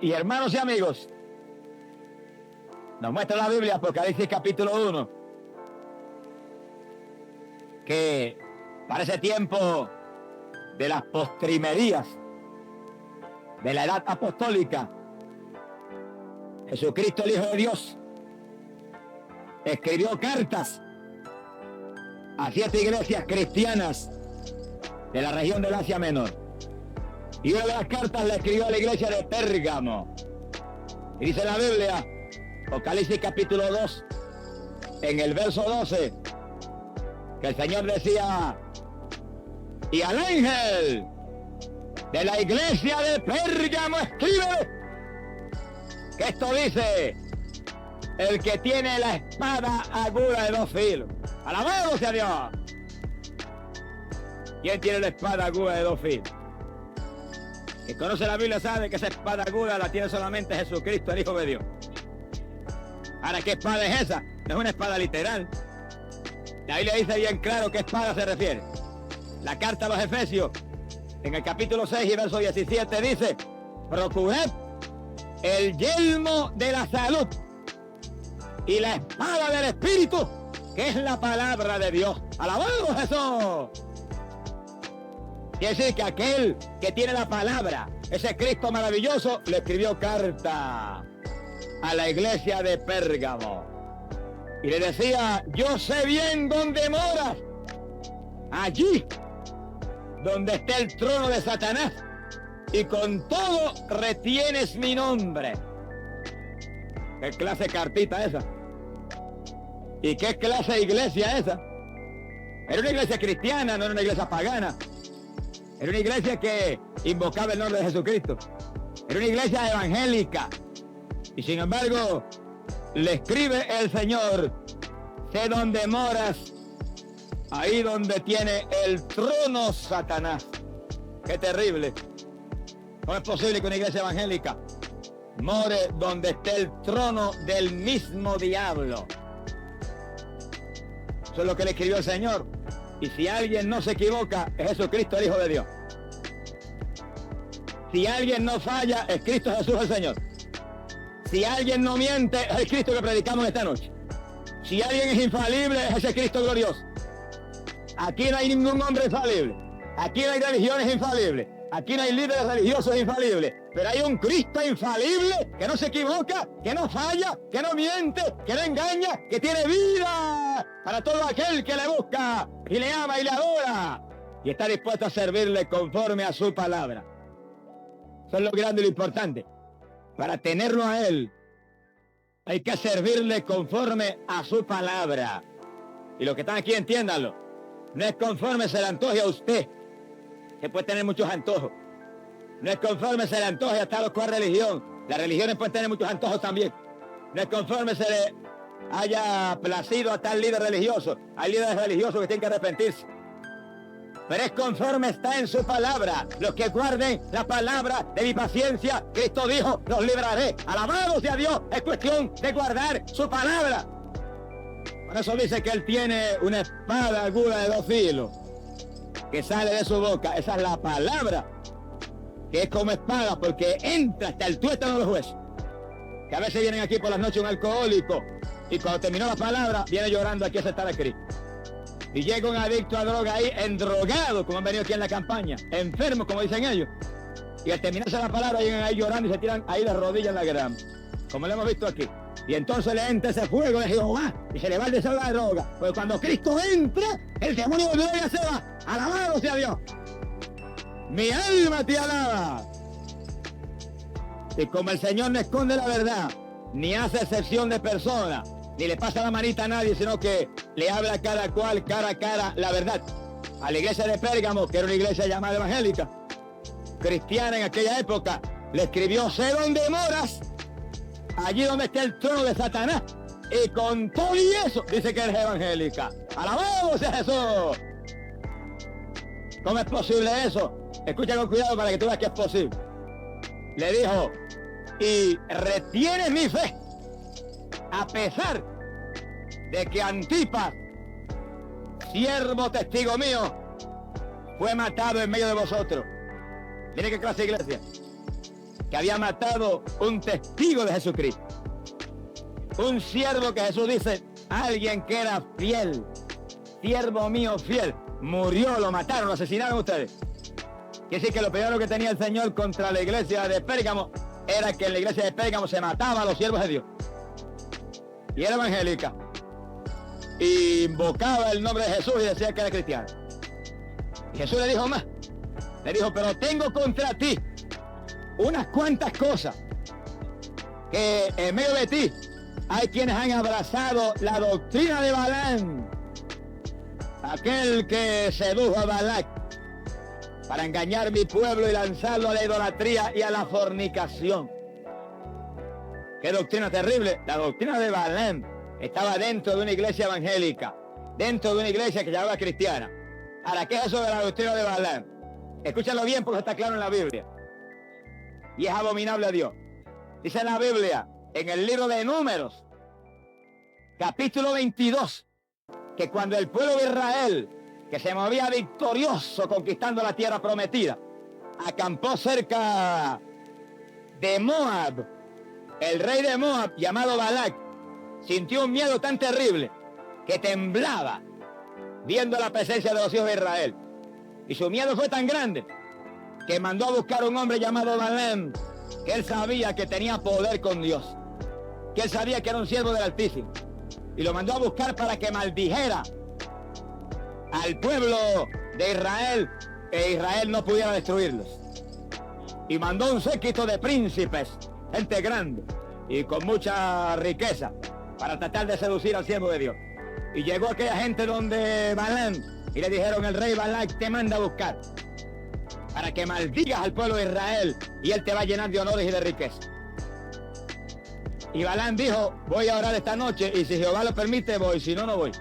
Y hermanos y amigos, nos muestra la Biblia, Apocalipsis capítulo 1, que para ese tiempo de las postrimerías de la edad apostólica, Jesucristo, el Hijo de Dios, escribió cartas a 7 iglesias cristianas de la región del Asia Menor. Y una de las cartas la escribió a la iglesia de Pérgamo. Y dice la Biblia, Apocalipsis capítulo 2, en el verso 12, que el Señor decía: y al ángel de la iglesia de Pérgamo escribe, que esto dice el que tiene la espada aguda de 2 filos. ¡Alabado sea Dios! ¿Quién tiene la espada aguda de 2 filos? El que conoce la Biblia sabe que esa espada aguda la tiene solamente Jesucristo, el Hijo de Dios. Ahora, ¿qué espada es esa? No es una espada literal. La Biblia dice bien claro qué espada se refiere. La carta a los Efesios, en el capítulo 6 y verso 17, dice: procurad el yelmo de la salud y la espada del Espíritu, que es la palabra de Dios. ¡Alabado Jesús! Quiere decir que aquel que tiene la palabra, ese Cristo maravilloso, le escribió carta a la iglesia de Pérgamo. Y le decía: yo sé bien dónde moras, allí donde está el trono de Satanás, y con todo retienes mi nombre. ¿Qué clase de cartita esa? ¿Y qué clase de iglesia esa? Era una iglesia cristiana, no era una iglesia pagana. Era una iglesia que invocaba el nombre de Jesucristo. Era una iglesia evangélica. Y sin embargo, le escribe el Señor: sé dónde moras, ahí donde tiene el trono Satanás. ¡Qué terrible! ¿Cómo es posible que una iglesia evangélica more donde esté el trono del mismo diablo? Eso es lo que le escribió el Señor. Y si alguien no se equivoca, es Jesucristo, el Hijo de Dios. Si alguien no falla, es Cristo Jesús el Señor. Si alguien no miente, es el Cristo que predicamos esta noche. Si alguien es infalible, es ese Cristo glorioso. Aquí no hay ningún hombre infalible. Aquí no hay religiones infalibles. Aquí no hay líderes religiosos infalibles. Pero hay un Cristo infalible que no se equivoca, que no falla, que no miente, que no engaña, que tiene vida para todo aquel que le busca y le ama y le adora. Y está dispuesto a servirle conforme a su palabra. Eso es lo grande y lo importante. Para tenerlo a Él, hay que servirle conforme a su palabra. Y los que están aquí, entiéndanlo. No es conforme se le antoje a usted, que puede tener muchos antojos. No es conforme se le antoje a tal o cual religión. Las religiones pueden tener muchos antojos también. No es conforme se le haya placido a tal líder religioso. Hay líderes religiosos que tienen que arrepentirse. Pero es conforme está en su palabra. Los que guarden la palabra de mi paciencia, Cristo dijo, los libraré. Alabado sea Dios. Es cuestión de guardar su palabra. Por eso dice que Él tiene una espada aguda de 2 filos que sale de su boca. Esa es la palabra, que es como espada, porque entra hasta el tuétano de los huesos. Que a veces vienen aquí por las noches un alcohólico y cuando terminó la palabra viene llorando aquí a aceptar a Cristo. Y llega un adicto a droga ahí, endrogado, como han venido aquí en la campaña, enfermo, como dicen ellos. Y al terminarse la palabra llegan ahí llorando y se tiran ahí las rodillas en la grama, como lo hemos visto aquí. Y entonces le entra ese fuego de Jehová y se le va el deseo de la droga. Porque cuando Cristo entra, el demonio de gloria se va. ¡Alabado sea Dios! Mi alma te alaba. Y como el Señor no esconde la verdad, ni hace excepción de persona, ni le pasa la manita a nadie, sino que le habla a cada cual, cara a cara, la verdad. A la iglesia de Pérgamo, que era una iglesia llamada evangélica, cristiana en aquella época, le escribió: sé dónde moras, allí donde está el trono de Satanás. Y con todo y eso, dice que eres evangélica. ¡Alabado sea Jesús! ¿Cómo es posible eso? Escucha con cuidado para que tú veas que es posible. Le dijo: y retienes mi fe, a pesar de que Antipas, siervo testigo mío, fue matado en medio de vosotros. Mire qué clase de iglesia. que había matado un testigo de Jesucristo. Un siervo que Jesús dice, alguien que era fiel, siervo mío fiel, murió, lo mataron, lo asesinaron ustedes. Quiere decir que lo peor que tenía el Señor contra la iglesia de Pérgamo era que en la iglesia de Pérgamo se mataba a los siervos de Dios. Y era evangélica. Y invocaba el nombre de Jesús y decía que era cristiano. Y Jesús le dijo más. Le dijo, pero tengo contra ti unas cuantas cosas. Que en medio de ti hay quienes han abrazado la doctrina de Balaam. Aquel que sedujo a Balac para engañar mi pueblo y lanzarlo a la idolatría y a la fornicación. Qué doctrina terrible. La doctrina de Balaam estaba dentro de una iglesia evangélica, dentro de una iglesia que se llamaba cristiana. Ahora, ¿qué es eso de la doctrina de Balaam? Escúchalo bien porque está claro en la Biblia. Y es abominable a Dios. Dice en la Biblia, en el libro de Números, capítulo 22, que cuando el pueblo de Israel, que se movía victorioso conquistando la tierra prometida, acampó cerca de Moab, el rey de Moab, llamado Balac, sintió un miedo tan terrible que temblaba viendo la presencia de los hijos de Israel. Y su miedo fue tan grande que mandó a buscar un hombre llamado Balaam, que él sabía que tenía poder con Dios, que él sabía que era un siervo del Altísimo. Y lo mandó a buscar para que maldijera al pueblo de Israel, e Israel no pudiera destruirlos. Y mandó un séquito de príncipes, gente grande y con mucha riqueza, para tratar de seducir al siervo de Dios. Y llegó aquella gente donde Balaam, y le dijeron, el rey Balac te manda a buscar para que maldigas al pueblo de Israel y él te va a llenar de honores y de riqueza. Y Balaam dijo, voy a orar esta noche y si Jehová lo permite voy, si no, no voy.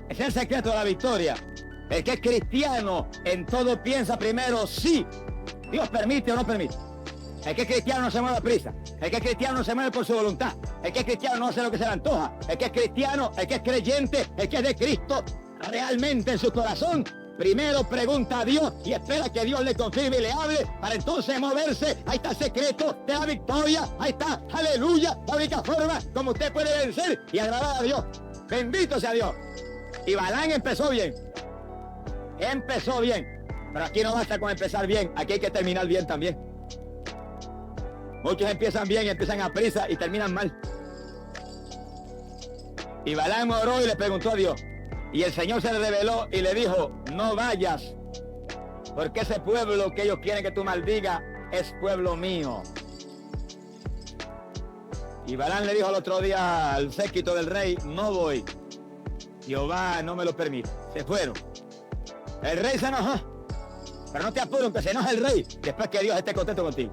Ese es el secreto de la victoria. El que es cristiano en todo piensa primero sí, Dios permite o no permite. El que es cristiano no se mueve a prisa. El que es cristiano no se mueve por su voluntad. El que es cristiano no hace lo que se le antoja. El que es cristiano, el que es creyente, el que es de Cristo realmente en su corazón, primero pregunta a Dios y espera que Dios le confirme y le hable para entonces moverse. Ahí está el secreto de la victoria. Ahí está, aleluya, la única forma como usted puede vencer y agradar a Dios. Bendito sea Dios. Y Balaam empezó bien. Empezó bien. Pero aquí no basta con empezar bien, aquí hay que terminar bien también. Muchos empiezan bien y empiezan a prisa y terminan mal. Y Balaam oró y le preguntó a Dios. Y el Señor se le reveló y le dijo, no vayas, porque ese pueblo que ellos quieren que tú maldigas es pueblo mío. Y Balaam le dijo al otro día al séquito del rey, no voy. Jehová no me lo permite. Se fueron. El rey se enojó. Pero no te apures, que se enoje el rey después que Dios esté contento contigo.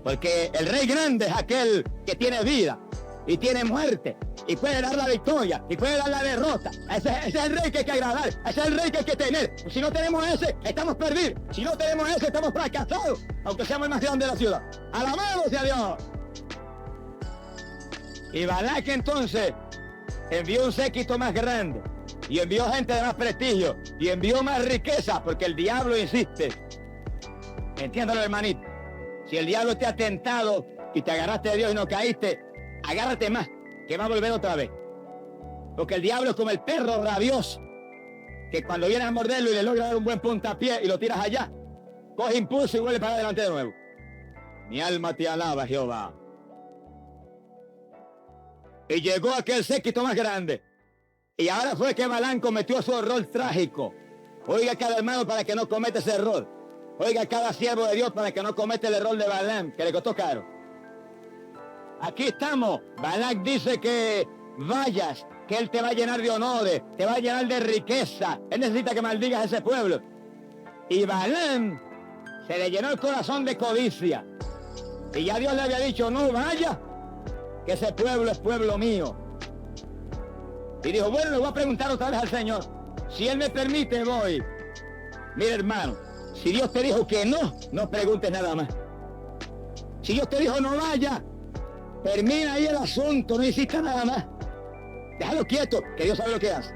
Porque el rey grande es aquel que tiene vida y tiene muerte y puede dar la victoria y puede dar la derrota. Ese es el rey que hay que agradar, ese es el rey que hay que tener. Si no tenemos ese, estamos perdidos. Si no tenemos ese, estamos fracasados, aunque seamos el más grande de la ciudad. ¡Alabado sea Dios! Y Balac entonces envió un séquito más grande y envió gente de más prestigio y envió más riqueza, porque el diablo insiste. Entiéndalo, hermanito. Si el diablo te ha tentado y te agarraste de Dios y no caíste, agárrate más, que va a volver otra vez. Porque el diablo es como el perro rabioso, que cuando vienes a morderlo y le logras dar un buen puntapié y lo tiras allá, coge impulso y vuelve para adelante de nuevo. Mi alma te alaba, Jehová. Y llegó aquel séquito más grande. Y ahora fue que Balaam cometió su error trágico. Oiga cada hermano para que no cometa ese error. Oiga cada siervo de Dios para que no cometa el error de Balaam, que le costó caro. Aquí estamos. Balac dice que vayas, que él te va a llenar de honores, te va a llenar de riqueza. Él necesita que maldigas a ese pueblo. Y Balaam se le llenó el corazón de codicia. Y ya Dios le había dicho, no vaya, que ese pueblo es pueblo mío. Y dijo, bueno, le voy a preguntar otra vez al Señor. Si Él me permite, voy. Mira, hermano, si Dios te dijo que no, no preguntes nada más. Si Dios te dijo no vaya, termina ahí el asunto, no hiciste nada más. Déjalo quieto, que Dios sabe lo que hace.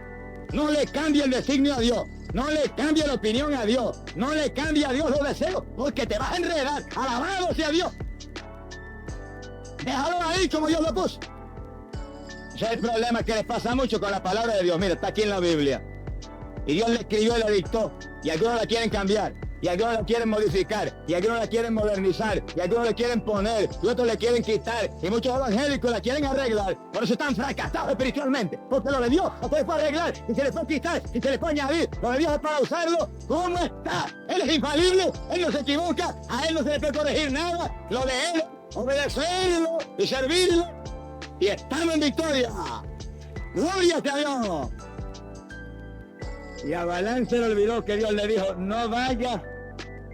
No le cambie el designio a Dios. No le cambie la opinión a Dios. No le cambie a Dios los deseos, porque te vas a enredar. Alabado sea Dios. Déjalo ahí como Dios lo puso. Ese es el problema que les pasa mucho con la palabra de Dios. Mira, está aquí en la Biblia. Y Dios le escribió y la dictó. Y algunos la quieren cambiar. Y algunos la quieren modificar. Y algunos la quieren modernizar. Y algunos la quieren poner. Y otros le quieren quitar. Y muchos evangélicos la quieren arreglar. Por eso están fracasados espiritualmente. Porque lo de Dios no se puede arreglar. Y se le puede quitar. Y se le puede añadir. Lo de Dios es para usarlo como está. Él es infalible. Él no se equivoca. A Él no se le puede corregir nada. Lo de Él, obedecerlo y servirlo. Y estamos en victoria. Gloria a Dios. Y a Balaam se le olvidó que Dios le dijo, no vayas,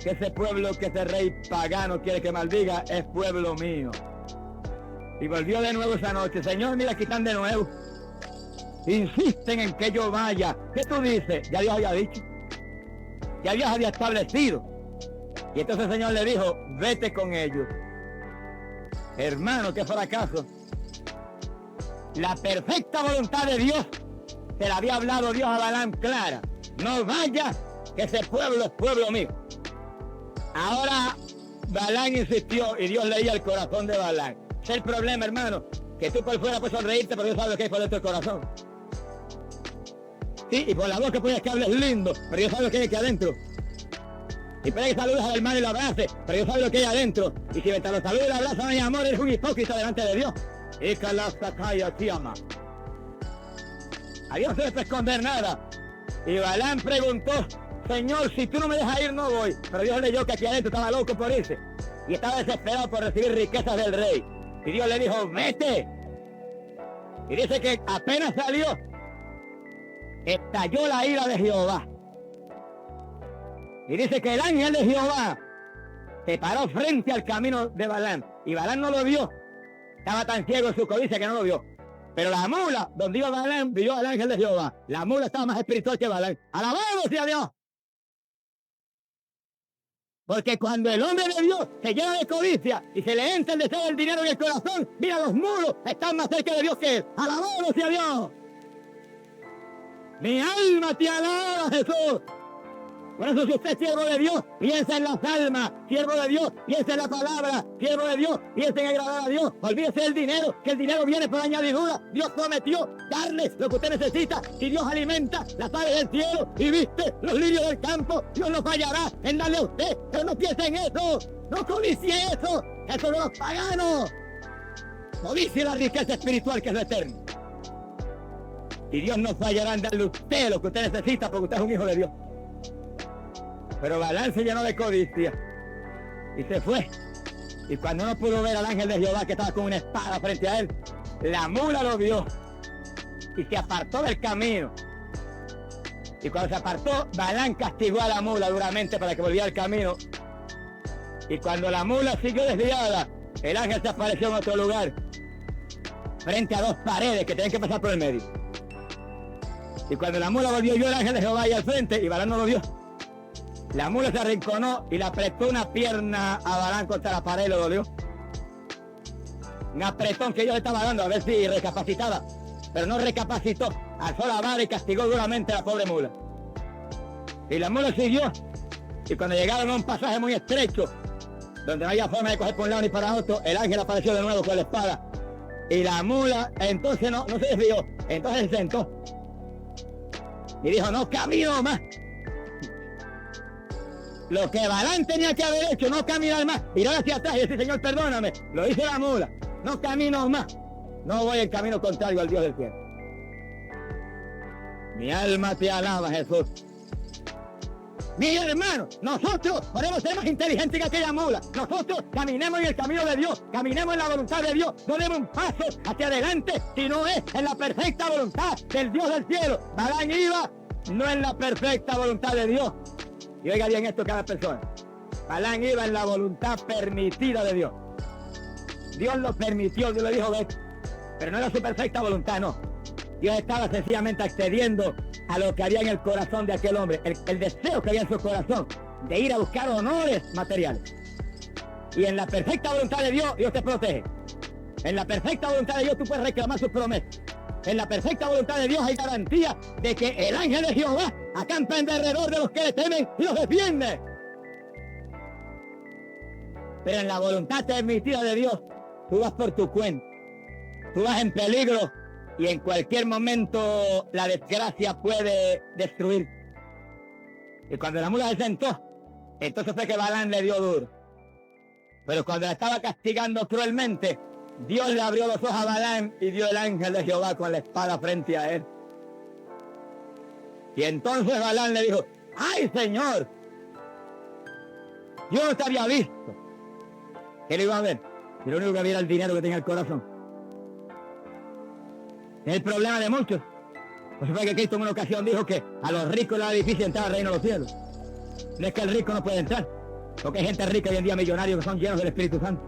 que ese pueblo, que ese rey pagano quiere que maldiga, es pueblo mío. Y volvió de nuevo esa noche. Señor, mira, aquí están de nuevo. Insisten en que yo vaya. ¿Qué tú dices? Ya Dios había dicho. Ya Dios había establecido. Y entonces el Señor le dijo, vete con ellos. Hermano, qué fracaso. La perfecta voluntad de Dios se la había hablado Dios a Balaam clara. No vaya, que ese pueblo es pueblo mío. Ahora Balaam insistió y Dios leía el corazón de Balaam. Ese es el problema, hermano, que tú por fuera puedes sonreírte, pero Dios sabe lo que hay por dentro del corazón. Sí, y por la boca puedes que hables lindo, pero Dios sabe lo que hay aquí adentro. Y puede que saludes al hermano y lo abraces, pero Dios sabe lo que hay adentro. Y si mientras lo saludas y lo abrazas no hay amor, eres un hipócrita delante de Dios. Y Kalasakaya Tiama. A Dios no se le puede esconder nada. Y Balaam preguntó, Señor, si tú no me dejas ir, no voy. Pero Dios leyó que aquí adentro estaba loco por irse. Y estaba desesperado por recibir riquezas del rey. Y Dios le dijo, vete. Y dice que apenas salió, estalló la ira de Jehová. Y dice que el ángel de Jehová se paró frente al camino de Balaam. Y Balaam no lo vio. Estaba tan ciego en su codicia que no lo vio. Pero la mula, donde iba Balaam, vio al ángel de Jehová. La mula estaba más espiritual que Balaam. ¡Alabado sea Dios! Porque cuando el hombre de Dios se llena de codicia y se le entra el deseo del dinero en el corazón, mira, los mulos están más cerca de Dios que él. ¡Alabado sea Dios! Mi alma te alaba, Jesús. Por eso, si usted es siervo de Dios, piensa en las almas. Siervo de Dios, piensa en la palabra. Siervo de Dios, piensa en agradar a Dios. Olvídese del dinero, que el dinero viene por añadidura. Dios prometió darles lo que usted necesita. Si Dios alimenta las aves del cielo y viste los lirios del campo, Dios no fallará en darle a usted. Pero no piense en eso. No codicie eso. Eso no es pagano. Codicie la riqueza espiritual que es lo eterno. Y Dios no fallará en darle a usted lo que usted necesita porque usted es un hijo de Dios. Pero Balaam se llenó de codicia y se fue. Y cuando no pudo ver al ángel de Jehová que estaba con una espada frente a él, la mula lo vio y se apartó del camino. Y cuando se apartó, Balaam castigó a la mula duramente para que volviera al camino. Y cuando la mula siguió desviada, el ángel se apareció en otro lugar, frente a dos paredes que tenían que pasar por el medio. Y cuando la mula volvió, vio al ángel de Jehová ahí al frente y Balaam no lo vio. La mula se arrinconó y le apretó una pierna a Balaam contra la pared y lo dolió. Un apretón que Dios le estaba dando a ver si recapacitaba. Pero no recapacitó. Alzó la vara y castigó duramente a la pobre mula. Y la mula siguió. Y cuando llegaron a un pasaje muy estrecho, donde no había forma de coger por un lado ni para otro, el ángel apareció de nuevo con la espada. Y la mula entonces no se desvió. Entonces se sentó. Y dijo, no camino más. Lo que Balaam tenía que haber hecho, no caminar más, mirar hacia atrás y decir, Señor, perdóname. Lo hizo la mula. No camino más. No voy en camino contrario al Dios del cielo. Mi alma te alaba, Jesús. Mi hermano, nosotros podemos ser más inteligentes que aquella mula. Nosotros caminemos en el camino de Dios, caminemos en la voluntad de Dios. No demos un paso hacia adelante si no es en la perfecta voluntad del Dios del cielo. Balaam iba no en la perfecta voluntad de Dios. Y oiga bien esto cada persona. Balaam iba en la voluntad permitida de Dios. Dios lo permitió, Dios le dijo, ve. Pero no era su perfecta voluntad, no. Dios estaba sencillamente accediendo a lo que había en el corazón de aquel hombre, el deseo que había en su corazón de ir a buscar honores materiales. Y en la perfecta voluntad de Dios, Dios te protege. En la perfecta voluntad de Dios tú puedes reclamar sus promesas. En la perfecta voluntad de Dios hay garantía de que el ángel de Jehová acampa en derredor de los que le temen y los defiende. Pero en la voluntad permitida de Dios, tú vas por tu cuenta, tú vas en peligro y en cualquier momento la desgracia puede destruir. Y cuando la mula se sentó, entonces fue que Balaam le dio duro. Pero cuando la estaba castigando cruelmente, Dios le abrió los ojos a Balaam y dio el ángel de Jehová con la espada frente a él. Y entonces Balaam le dijo: ¡ay, Señor! Yo no te había visto. ¿Qué le iba a ver? Y lo único que había era el dinero que tenía el corazón. Es el problema de muchos. Por eso fue que Cristo en una ocasión dijo que a los ricos les era difícil entrar al reino de los cielos. No es que el rico no puede entrar, porque hay gente rica hoy en día, millonarios, que son llenos del Espíritu Santo.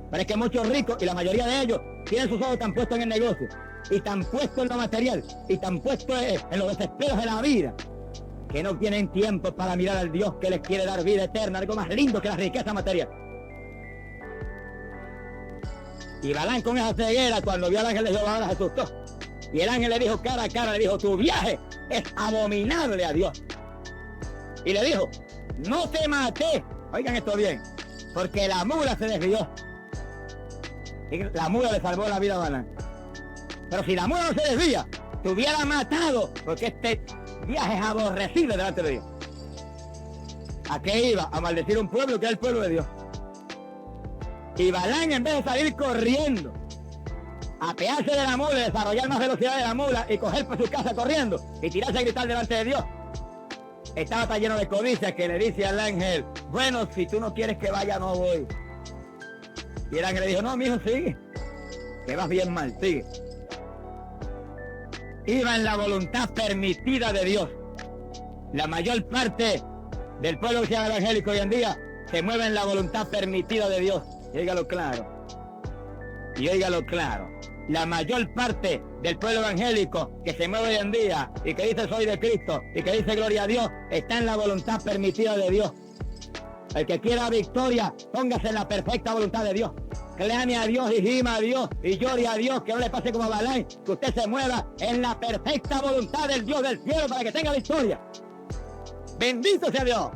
Pero es que muchos ricos, y la mayoría de ellos, tienen sus ojos tan puestos en el negocio, y tan puestos en lo material, y tan puestos en los desesperos de la vida, que no tienen tiempo para mirar al Dios que les quiere dar vida eterna, algo más lindo que la riqueza material. Y Balaam, con esa ceguera, cuando vio al ángel de Jehová, se asustó. Y el ángel le dijo cara a cara, le dijo: tu viaje es abominable a Dios. Y le dijo: no te maté, oigan esto bien, porque la mula se desvió. Y la mula le salvó la vida a Balaam. Pero si la mula no se desvía, te hubiera matado, porque este viaje es aborrecible delante de Dios. ¿A qué iba? A maldecir un pueblo que es el pueblo de Dios. Y Balaam, en vez de salir corriendo, apearse de la mula, desarrollar más velocidad de la mula y coger por su casa corriendo y tirarse a gritar delante de Dios, estaba tan lleno de codicia que le dice al ángel: bueno, si tú no quieres que vaya, no voy. Y el ángel le dijo: no, mijo, sigue, que vas bien mal, sigue. Iba en la voluntad permitida de Dios. La mayor parte del pueblo que se llama evangélico hoy en día se mueve en la voluntad permitida de Dios. Y óigalo claro. Y óigalo claro. La mayor parte del pueblo evangélico que se mueve hoy en día y que dice soy de Cristo y que dice gloria a Dios, está en la voluntad permitida de Dios. El que quiera victoria, póngase en la perfecta voluntad de Dios. Clame a Dios y gima a Dios y llore a Dios, que no le pase como a Balaam, que usted se mueva en la perfecta voluntad del Dios del cielo para que tenga victoria. Bendito sea Dios.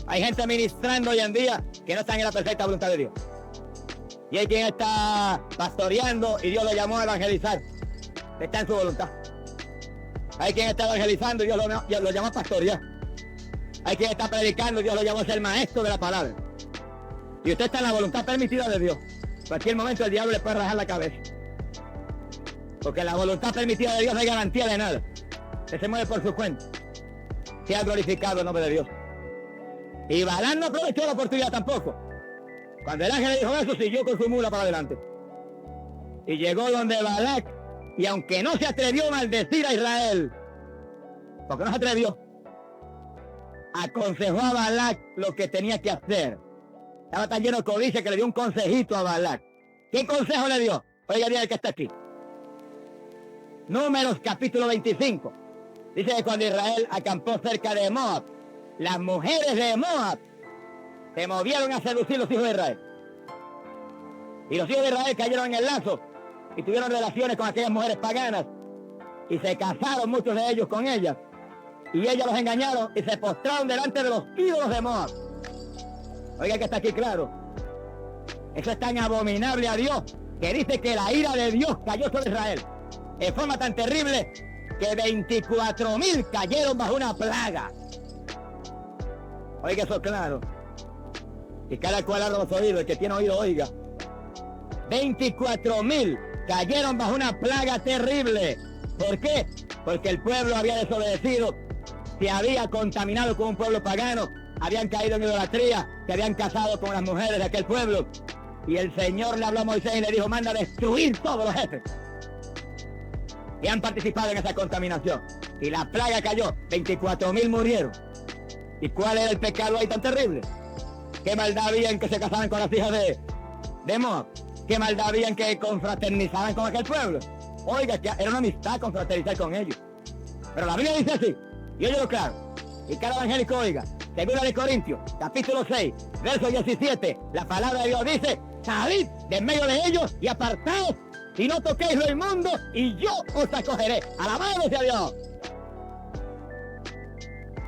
Hay gente ministrando hoy en día que no están en la perfecta voluntad de Dios. Y hay quien está pastoreando y Dios lo llamó a evangelizar. Está en su voluntad. Hay quien está evangelizando y Dios lo llamó a pastorear. Hay quien está predicando y Dios lo llamó a ser maestro de la palabra. Y usted está en la voluntad permitida de Dios. En cualquier momento el diablo le puede rajar la cabeza. Porque la voluntad permitida de Dios no hay garantía de nada. Usted se mueve por su cuenta. Sea glorificado el nombre de Dios. Y Balaam no aprovechó la oportunidad tampoco. Cuando el ángel le dijo eso, siguió con su mula para adelante. Y llegó donde Balac, y aunque no se atrevió a maldecir a Israel, porque no se atrevió, aconsejó a Balac lo que tenía que hacer. Estaba tan lleno de codicia que le dio un consejito a Balac. ¿Qué consejo le dio? Oiga bien el que está aquí. Números capítulo 25. Dice que cuando Israel acampó cerca de Moab, las mujeres de Moab se movieron a seducir los hijos de Israel. Y los hijos de Israel cayeron en el lazo y tuvieron relaciones con aquellas mujeres paganas. Y se casaron muchos de ellos con ellas. Y ellas los engañaron y se postraron delante de los ídolos de Moab. Oiga que está aquí claro. Eso es tan abominable a Dios que dice que la ira de Dios cayó sobre Israel en forma tan terrible que 24,000 cayeron bajo una plaga. Oiga eso claro. Y cada cual abra los oídos, el que tiene oído oiga. 24,000 cayeron bajo una plaga terrible. ¿Por qué? Porque el pueblo había desobedecido, se había contaminado con un pueblo pagano, habían caído en idolatría, se habían casado con las mujeres de aquel pueblo. Y el Señor le habló a Moisés y le dijo: manda a destruir todos los jefes que han participado en esa contaminación. Y la plaga cayó, 24,000 murieron. ¿Y cuál era el pecado ahí tan terrible? ¿Qué maldad había en que se casaban con las hijas de Moab? ¿Qué maldad había en que confraternizaban con aquel pueblo? Oiga, que era una amistad confraternizar con ellos. Pero la Biblia dice así, y óyelo claro, y cada evangélico oiga, segunda de Corintios, capítulo 6, verso 17, la palabra de Dios dice: salid de en medio de ellos y apartaos, y no toquéis lo inmundo, y yo os acogeré. Alabado sea Dios.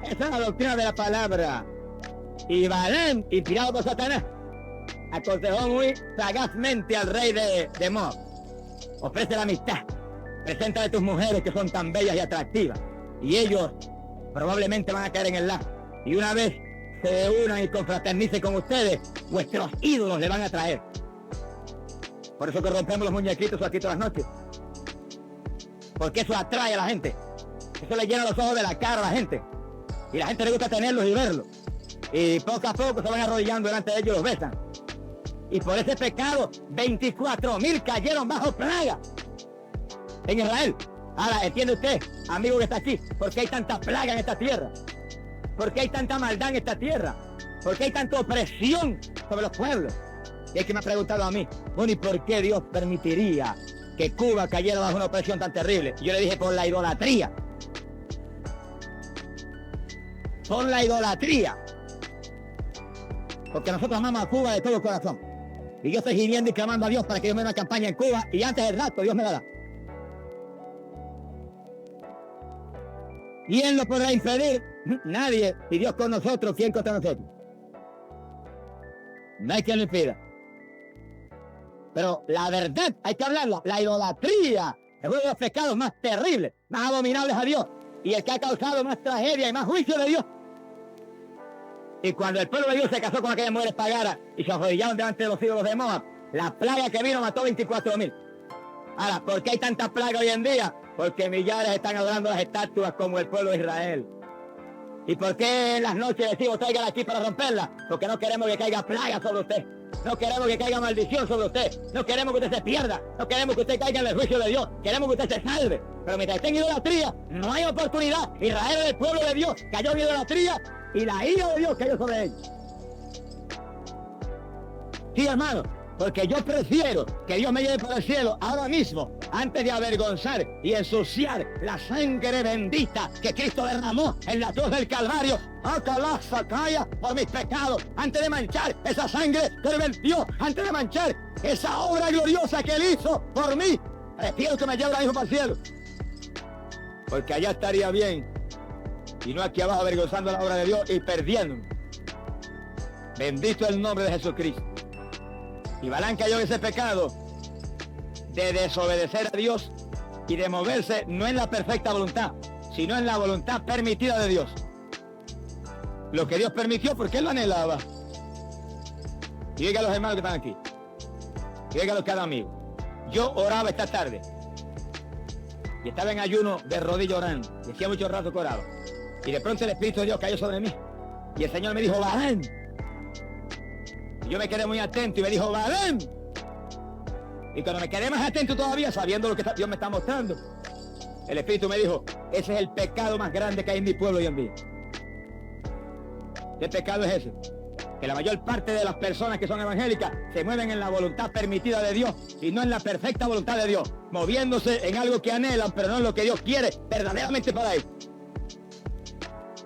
Esa es la doctrina de la palabra. Y Balaam, inspirado por Satanás, aconsejó muy sagazmente al rey de Moab. Ofrece la amistad. Preséntale a tus mujeres que son tan bellas y atractivas. Y ellos probablemente van a caer en el lago. Y una vez se unan y confraternicen con ustedes, vuestros ídolos le van a traer. Por eso que rompemos los muñequitos aquí todas las noches. Porque eso atrae a la gente. Eso le llena los ojos de la cara a la gente. Y la gente le gusta tenerlos y verlos. Y poco a poco se van arrodillando delante de ellos y los besan. Y por ese pecado, 24,000 cayeron bajo plaga en Israel. Ahora, ¿entiende usted, amigo que está aquí, por qué hay tanta plaga en esta tierra? ¿Por qué hay tanta maldad en esta tierra? ¿Por qué hay tanta opresión sobre los pueblos? Y es que me ha preguntado a mí, bueno, ¿y por qué Dios permitiría que Cuba cayera bajo una opresión tan terrible? Y yo le dije, por la idolatría. Por la idolatría. Porque nosotros amamos a Cuba de todo corazón. Y yo estoy gimiendo y clamando a Dios para que Dios me dé una campaña en Cuba y antes del rato Dios me la da. ¿Quién lo podrá impedir? Nadie. Y Dios con nosotros, ¿quién contra nosotros? No hay quien lo impida. Pero la verdad, hay que hablarla. La idolatría es uno de los pecados más terribles, más abominables a Dios. Y el que ha causado más tragedia y más juicio de Dios. Y cuando el pueblo de Dios se casó con aquellas mujeres paganas y se arrodillaron delante de los ídolos de Moab, la plaga que vino mató 24,000. Ahora, ¿por qué hay tanta plaga hoy en día? Porque millares están adorando las estatuas como el pueblo de Israel. ¿Y por qué en las noches decimos traigan aquí para romperla? Porque no queremos que caiga plaga sobre usted. No queremos que caiga maldición sobre usted. No queremos que usted se pierda. No queremos que usted caiga en el juicio de Dios. Queremos que usted se salve. Pero mientras esté en idolatría, no hay oportunidad. Israel es el pueblo de Dios. Cayó en idolatría y la ira de Dios cayó sobre ellos. Sí, hermano. Porque yo prefiero que Dios me lleve para el cielo ahora mismo, antes de avergonzar y ensuciar la sangre bendita que Cristo derramó en la cruz del Calvario. Ojalá sacaya por mis pecados, antes de manchar esa sangre que Él vertió, antes de manchar esa obra gloriosa que Él hizo por mí. Prefiero que me lleve ahora mismo para el cielo. Porque allá estaría bien y no aquí abajo avergonzando la obra de Dios y perdiéndome. Bendito el nombre de Jesucristo. Y Balaam cayó en ese pecado de desobedecer a Dios y de moverse no en la perfecta voluntad, sino en la voluntad permitida de Dios. Lo que Dios permitió porque Él lo anhelaba. Y oiga a los hermanos que están aquí. Y oiga a cada amigo. Yo oraba esta tarde. Y estaba en ayuno de rodillas orando. Y hacía mucho rato que oraba. Y de pronto el Espíritu de Dios cayó sobre mí. Y el Señor me dijo, Balaam. Y yo me quedé muy atento y me dijo, Balaam. Y cuando me quedé más atento todavía, sabiendo lo que Dios me está mostrando, el Espíritu me dijo, ese es el pecado más grande que hay en mi pueblo hoy en día. ¿Qué pecado es ese? Que la mayor parte de las personas que son evangélicas se mueven en la voluntad permitida de Dios y no en la perfecta voluntad de Dios, moviéndose en algo que anhelan, pero no en lo que Dios quiere verdaderamente para ellos.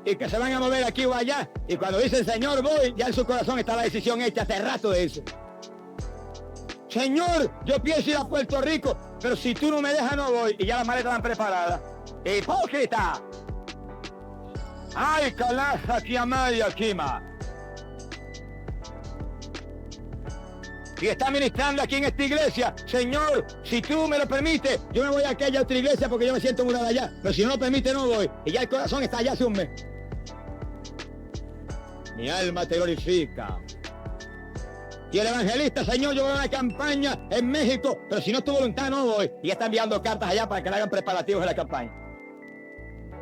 Y que se van a mover aquí o allá, y cuando dice el Señor voy, ya en su corazón está la decisión hecha hace rato de eso. Señor, yo pienso ir a Puerto Rico, pero si tú no me dejas no voy, y ya las maletas están preparadas. ¡Hipócrita! ¡Ay, calaza, Kiamaya, Kima! Y está ministrando aquí en esta iglesia, Señor, si tú me lo permites, yo me voy a aquella otra iglesia porque yo me siento mudado allá, pero si no lo permite no voy, y ya el corazón está allá hace un mes. Mi alma te glorifica. Y el evangelista, Señor, yo voy a una campaña en México, pero si no es tu voluntad no voy. Y ya está enviando cartas allá para que le hagan preparativos de la campaña.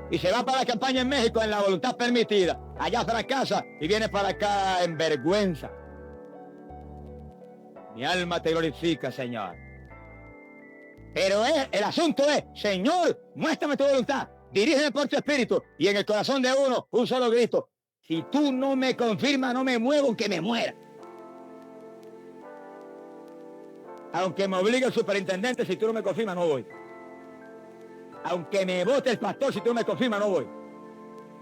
Y se va para la campaña en México en la voluntad permitida. Allá fracasa y viene para acá en vergüenza. Mi alma te glorifica, Señor. Pero el asunto es, Señor, muéstrame tu voluntad. Dirígeme por tu espíritu. Y en el corazón de uno, un solo grito. Si tú no me confirmas, no me muevo, aunque me muera. Aunque me obligue el superintendente, si tú no me confirmas, no voy. Aunque me vote el pastor, si tú no me confirmas, no voy.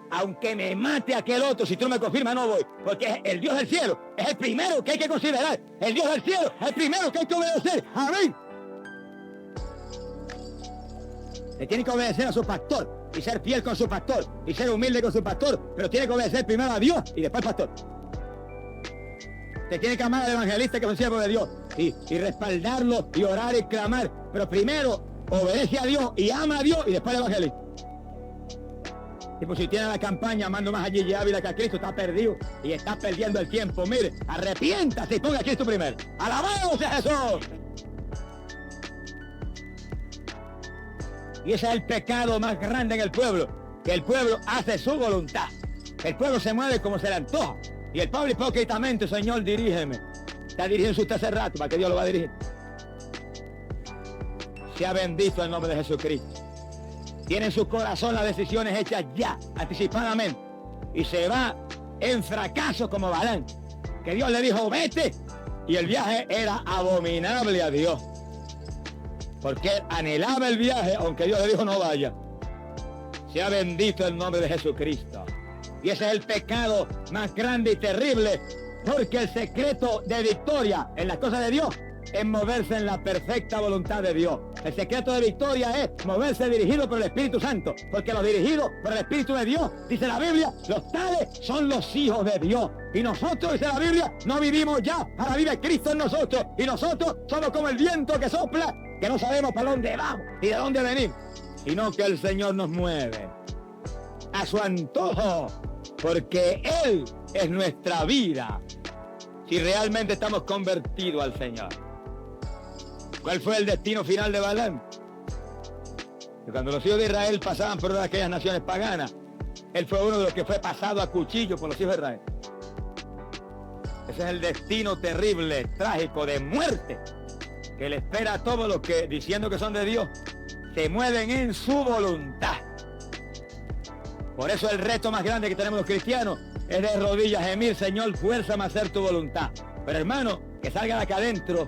Aunque me mate aquel otro, si tú no me confirmas, no voy. Porque el Dios del cielo es el primero que hay que considerar. El Dios del cielo es el primero que hay que obedecer. Amén. Le tiene que obedecer a su pastor. y ser fiel con su pastor y ser humilde con su pastor, pero tiene que obedecer primero a Dios y después al pastor. Te tiene que amar al evangelista, que es un siervo de Dios, y respaldarlo y orar y clamar, pero primero obedece a Dios y ama a Dios y después al evangelista. Y pues si tiene la campaña amando más a Gigi Ávila que a Cristo, está perdido y está perdiendo el tiempo. Mire, arrepiéntase y ponga a Cristo primero. ¡Alabado sea Jesús! Y ese es el pecado más grande en el pueblo, que el pueblo hace su voluntad. El pueblo se mueve como se le antoja. Y el pueblo hipócritamente, Señor, dirígeme. Está dirigiendo usted hace rato, ¿para qué Dios lo va a dirigir? Sea bendito el nombre de Jesucristo. Tiene en su corazón las decisiones hechas ya, anticipadamente. Y se va en fracaso como Balaam, que Dios le dijo, vete. Y el viaje era abominable a Dios, porque él anhelaba el viaje, aunque Dios le dijo, no vaya. Sea bendito el nombre de Jesucristo. Y ese es el pecado más grande y terrible, porque el secreto de victoria en las cosas de Dios es moverse en la perfecta voluntad de Dios. El secreto de victoria es moverse dirigido por el Espíritu Santo, porque los dirigidos por el Espíritu de Dios, dice la Biblia, los tales son los hijos de Dios. Y nosotros, dice la Biblia, no vivimos ya, ahora vive Cristo en nosotros. Y nosotros somos como el viento que sopla, que no sabemos para dónde vamos y de dónde venimos, sino que el Señor nos mueve a su antojo, porque Él es nuestra vida, si realmente estamos convertidos al Señor. ¿Cuál fue el destino final de Balaam? Que cuando los hijos de Israel pasaban por aquellas naciones paganas, él fue uno de los que fue pasado a cuchillo por los hijos de Israel. Ese es el destino terrible, trágico, de muerte, que le espera a todos los que, diciendo que son de Dios, se mueven en su voluntad. Por eso el reto más grande que tenemos los cristianos es de rodillas gemir, Señor, fuérzame a hacer tu voluntad. Pero hermano, que salga de acá adentro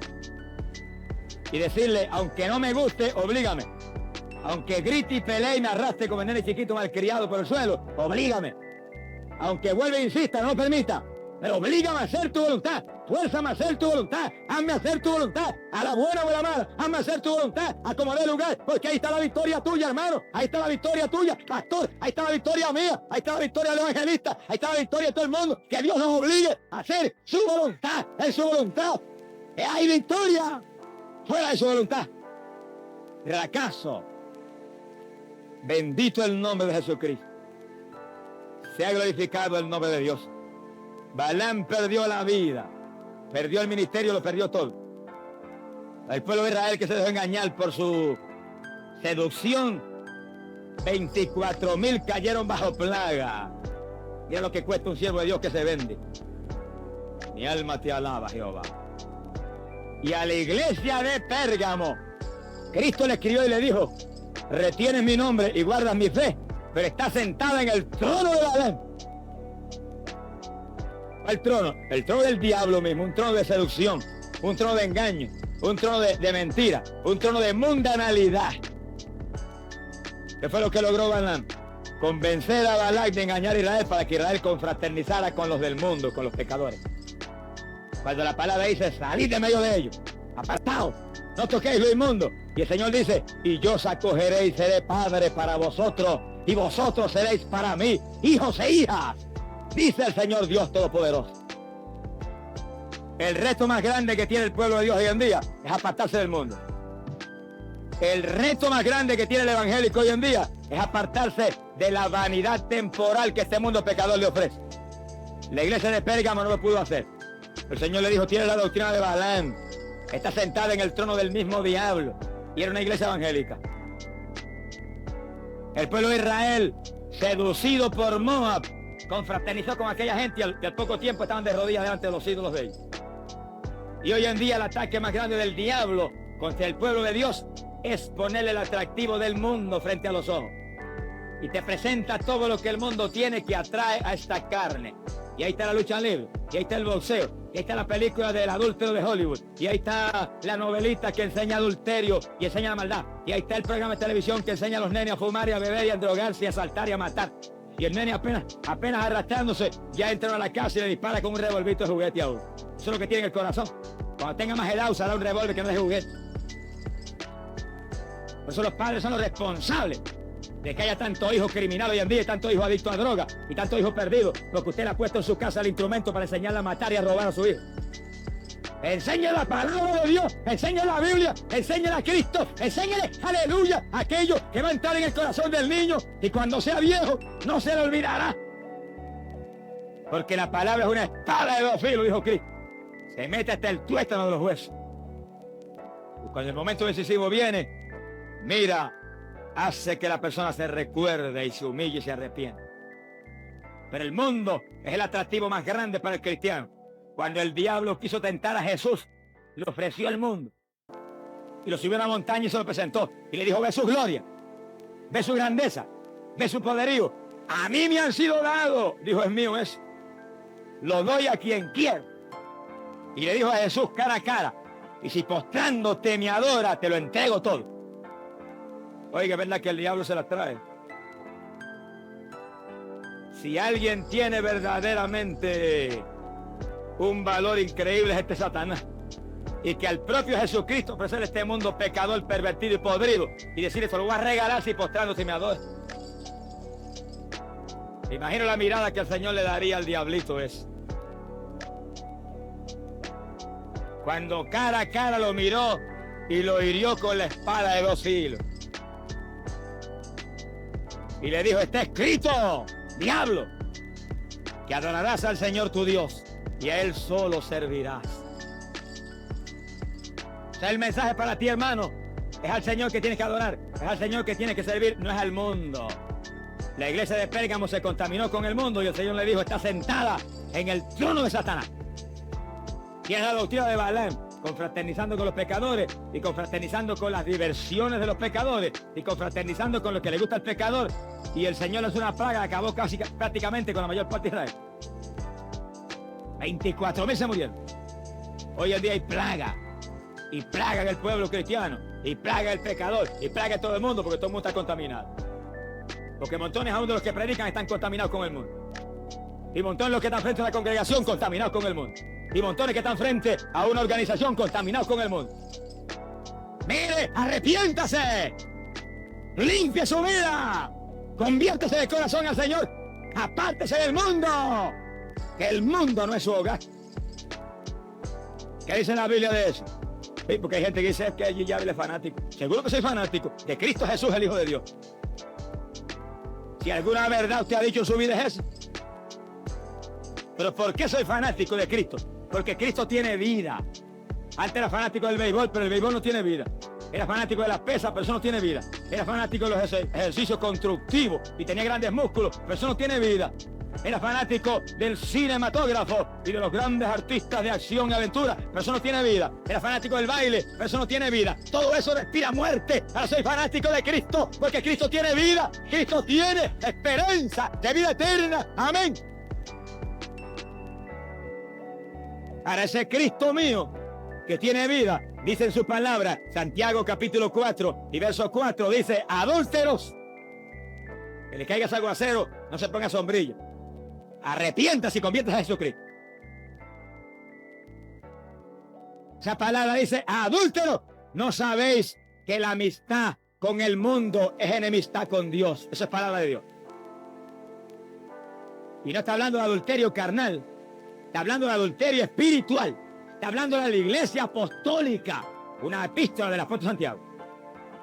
y decirle, aunque no me guste, oblígame. Aunque grite y pelee y me arrastre como el nene chiquito malcriado por el suelo, oblígame. Aunque vuelva e insista, no lo permita, pero oblígame a hacer tu voluntad. Fuérzame a hacer tu voluntad. Hazme hacer tu voluntad. A la buena o a la mala, hazme hacer tu voluntad. A como dé lugar, porque ahí está la victoria tuya, hermano. Ahí está la victoria tuya, pastor. Ahí está la victoria mía. Ahí está la victoria del evangelista. Ahí está la victoria de todo el mundo. Que Dios nos obligue a hacer su voluntad. En su voluntad hay victoria. Fuera de su voluntad, fracaso. Bendito el nombre de Jesucristo. Sea glorificado el nombre de Dios. Balaam perdió la vida, perdió el ministerio, lo perdió todo. El pueblo de Israel, que se dejó engañar por su seducción, 24,000 cayeron bajo plaga. Mira lo que cuesta un siervo de Dios que se vende. Mi alma te alaba, Jehová. Y a la iglesia de Pérgamo, Cristo le escribió y le dijo, retienes mi nombre y guardas mi fe, pero estás sentada en el trono de Balaam. ¿Cuál trono? El trono del diablo mismo, un trono de seducción, un trono de engaño, un trono de mentira, un trono de mundanalidad. ¿Qué fue lo que logró Balaam? Convencer a Balac de engañar a Israel para que Israel confraternizara con los del mundo, con los pecadores. Cuando la palabra dice, salid de medio de ellos, apartaos, no toquéis lo inmundo. Y el Señor dice, y yo os acogeré y seré padre para vosotros, y vosotros seréis para mí, hijos e hijas, dice el Señor Dios Todopoderoso. El reto más grande que tiene el pueblo de Dios hoy en día es apartarse del mundo. El reto más grande que tiene el evangélico hoy en día es apartarse de la vanidad temporal que este mundo pecador le ofrece. La iglesia de Pérgamo no lo pudo hacer. El Señor le dijo, tiene la doctrina de Balaam, está sentada en el trono del mismo diablo, y era una iglesia evangélica. El pueblo de Israel, seducido por Moab, confraternizó con aquella gente y al poco tiempo estaban de rodillas delante de los ídolos de ellos. Y hoy en día el ataque más grande del diablo contra el pueblo de Dios es ponerle el atractivo del mundo frente a los ojos. Y te presenta todo lo que el mundo tiene que atrae a esta carne. Y ahí está la lucha libre, y ahí está el boxeo, y ahí está la película del adúltero de Hollywood, y ahí está la novelita que enseña adulterio y enseña la maldad, y ahí está el programa de televisión que enseña a los nenes a fumar y a beber y a drogarse y a asaltar y a matar. Y el nene apenas arrastrándose, ya entra a la casa y le dispara con un revolvito de juguete a uno. Eso es lo que tiene en el corazón. Cuando tenga más edad usará un revólver que no es de juguete. Por eso los padres son los responsables de que haya tanto hijo criminal hoy en día, y tanto hijo adicto a droga, y tanto hijo perdido, porque usted le ha puesto en su casa el instrumento para enseñarle a matar y a robar a su hijo. Enseñe la palabra de Dios, enseñe la Biblia, enseñe a Cristo, enséñele, aleluya, aquello que va a entrar en el corazón del niño, y cuando sea viejo no se le olvidará. Porque la palabra es una espada de dos filos, dijo Cristo. Se mete hasta el tuétano de los huesos. Y cuando el momento decisivo viene, mira, hace que la persona se recuerde y se humille y se arrepienta. Pero el mundo es el atractivo más grande para el cristiano. Cuando el diablo quiso tentar a Jesús, le ofreció el mundo. Y lo subió a una montaña y se lo presentó. Y le dijo, ve su gloria, ve su grandeza, ve su poderío. A mí me han sido dados, dijo, es mío eso. Lo doy a quien quiera. Y le dijo a Jesús cara a cara, y si postrándote me adora, te lo entrego todo. Oiga, es verdad que el diablo se la trae. Si alguien tiene verdaderamente un valor increíble, es este Satanás. Y que al propio Jesucristo ofrecer este mundo pecador, pervertido y podrido, y decirle, se lo voy a regalar si postrándote me adora. Imagino la mirada que el Señor le daría al diablito ese. Cuando cara a cara lo miró y lo hirió con la espada de dos filos. Y le dijo, está escrito, diablo, que adorarás al Señor tu Dios y a Él solo servirás. O sea, el mensaje para ti, hermano, es al Señor que tienes que adorar, es al Señor que tienes que servir, no es al mundo. La iglesia de Pérgamo se contaminó con el mundo y el Señor le dijo, está sentada en el trono de Satanás. Y es la doctrina de Balaam, confraternizando con los pecadores y confraternizando con las diversiones de los pecadores y confraternizando con lo que le gusta al pecador. Y el Señor es una plaga, acabó casi prácticamente con la mayor parte de Israel. 24.000 se murieron. Hoy en día hay plaga, y plaga en el pueblo cristiano, y plaga el pecador, y plaga en todo el mundo, porque todo el mundo está contaminado. Porque montones aún de los que predican están contaminados con el mundo. Y montones de los que están frente a la congregación contaminados con el mundo. Y montones que están frente a una organización contaminados con el mundo. Mire, arrepiéntase, limpie su vida, conviértase de corazón al Señor, apártese del mundo, que el mundo no es su hogar. ¿Qué dice la Biblia de eso? Sí, porque hay gente que dice, es que allí ya es fanático. Seguro que soy fanático de Cristo Jesús, el Hijo de Dios. Si alguna verdad usted ha dicho en su vida es esa. Pero ¿por qué soy fanático de Cristo? Porque Cristo tiene vida. Antes era fanático del béisbol, pero el béisbol no tiene vida. Era fanático de las pesas, pero eso no tiene vida. Era fanático de los ejercicios constructivos y tenía grandes músculos, pero eso no tiene vida. Era fanático del cinematógrafo y de los grandes artistas de acción y aventura, pero eso no tiene vida. Era fanático del baile, pero eso no tiene vida. Todo eso respira muerte. Ahora soy fanático de Cristo, porque Cristo tiene vida. Cristo tiene esperanza de vida eterna. Amén. Ahora ese Cristo mío que tiene vida, dice en su palabra, Santiago capítulo 4 y verso 4, dice, adúlteros, que le caigas aguacero, no se ponga sombrilla. Arrepiéntase y conviertas a Jesucristo. Esa palabra dice, adúlteros, ¿no sabéis que la amistad con el mundo es enemistad con Dios? Esa es palabra de Dios. Y no está hablando de adulterio carnal, está hablando de adulterio espiritual. Está hablando de la iglesia apostólica. Una epístola del apóstol Santiago.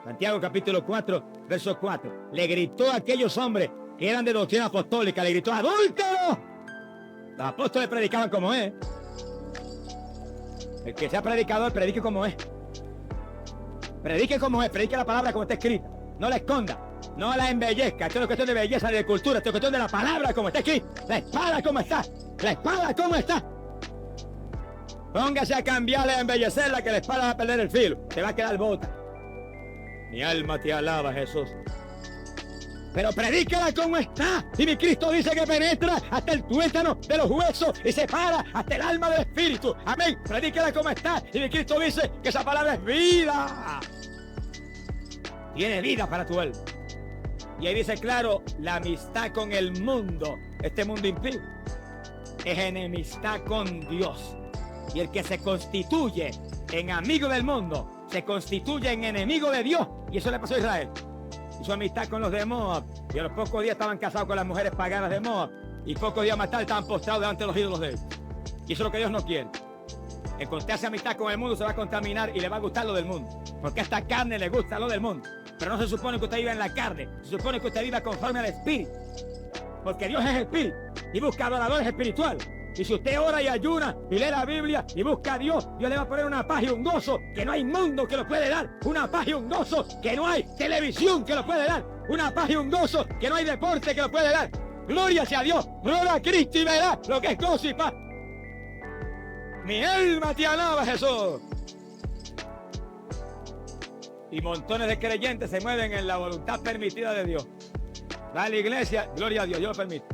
Santiago capítulo 4, verso 4. Le gritó a aquellos hombres que eran de doctrina apostólica. Le gritó, ¡adúltero! Los apóstoles predicaban como es. El que sea predicador, predique como es. Predique como es. Predique la palabra como está escrita. No la esconda. No la embellezca. Esto no es cuestión de belleza ni de cultura. Esto es cuestión de la palabra como está aquí. La espada como está. La espada como está. Póngase a cambiarla, a embellecerla, que la espada va a perder el filo. Te va a quedar bota. Mi alma te alaba, Jesús. Pero predícala como está. Y mi Cristo dice que penetra hasta el tuétano de los huesos y separa hasta el alma del espíritu. Amén. Predícala como está. Y mi Cristo dice que esa palabra es vida. Tiene vida para tu alma. Y ahí dice claro, la amistad con el mundo, este mundo impío, es enemistad con Dios. Y el que se constituye en amigo del mundo, se constituye en enemigo de Dios. Y eso le pasó a Israel. su amistad con los de Moab. Y a los pocos días estaban casados con las mujeres paganas de Moab. Y pocos días más tarde estaban postrados delante de los ídolos de él. Y eso es lo que Dios no quiere. Encontrarse amistad con el mundo se va a contaminar y le va a gustar lo del mundo. Porque a esta carne le gusta lo del mundo. Pero no se supone que usted viva en la carne. Se supone que usted viva conforme al Espíritu. Porque Dios es Espíritu y busca adoradores espirituales. Y si usted ora y ayuna y lee la Biblia y busca a Dios, Dios le va a poner una paz y un gozo que no hay mundo que lo puede dar. Una paz y un gozo que no hay televisión que lo puede dar. Una paz y un gozo que no hay deporte que lo puede dar. Gloria sea a Dios. Gloria a Cristo y verá lo que es gozo y paz. Mi alma te alaba, Jesús. Y montones de creyentes se mueven en la voluntad permitida de Dios. Va a la iglesia, gloria a Dios, Dios lo permite.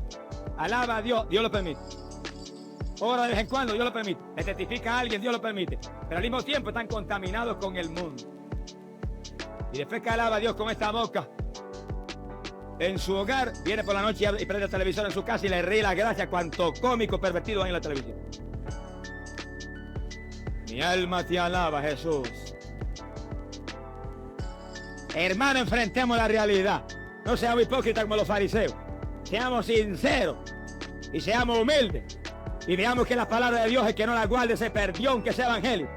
Alaba a Dios, Dios lo permite. Ora de vez en cuando, Dios lo permite. Le testifica a alguien, Dios lo permite. Pero al mismo tiempo están contaminados con el mundo. Y después que alaba a Dios con esta boca, en su hogar, viene por la noche y prende el televisor en su casa y le ríe la gracia a cuanto cómico pervertido hay en la televisión. Mi alma te alaba, Jesús. Hermano, enfrentemos la realidad. No seamos hipócritas como los fariseos. Seamos sinceros y seamos humildes. Y veamos que la palabra de Dios, el que no la guarde, se perdió aunque sea evangélico.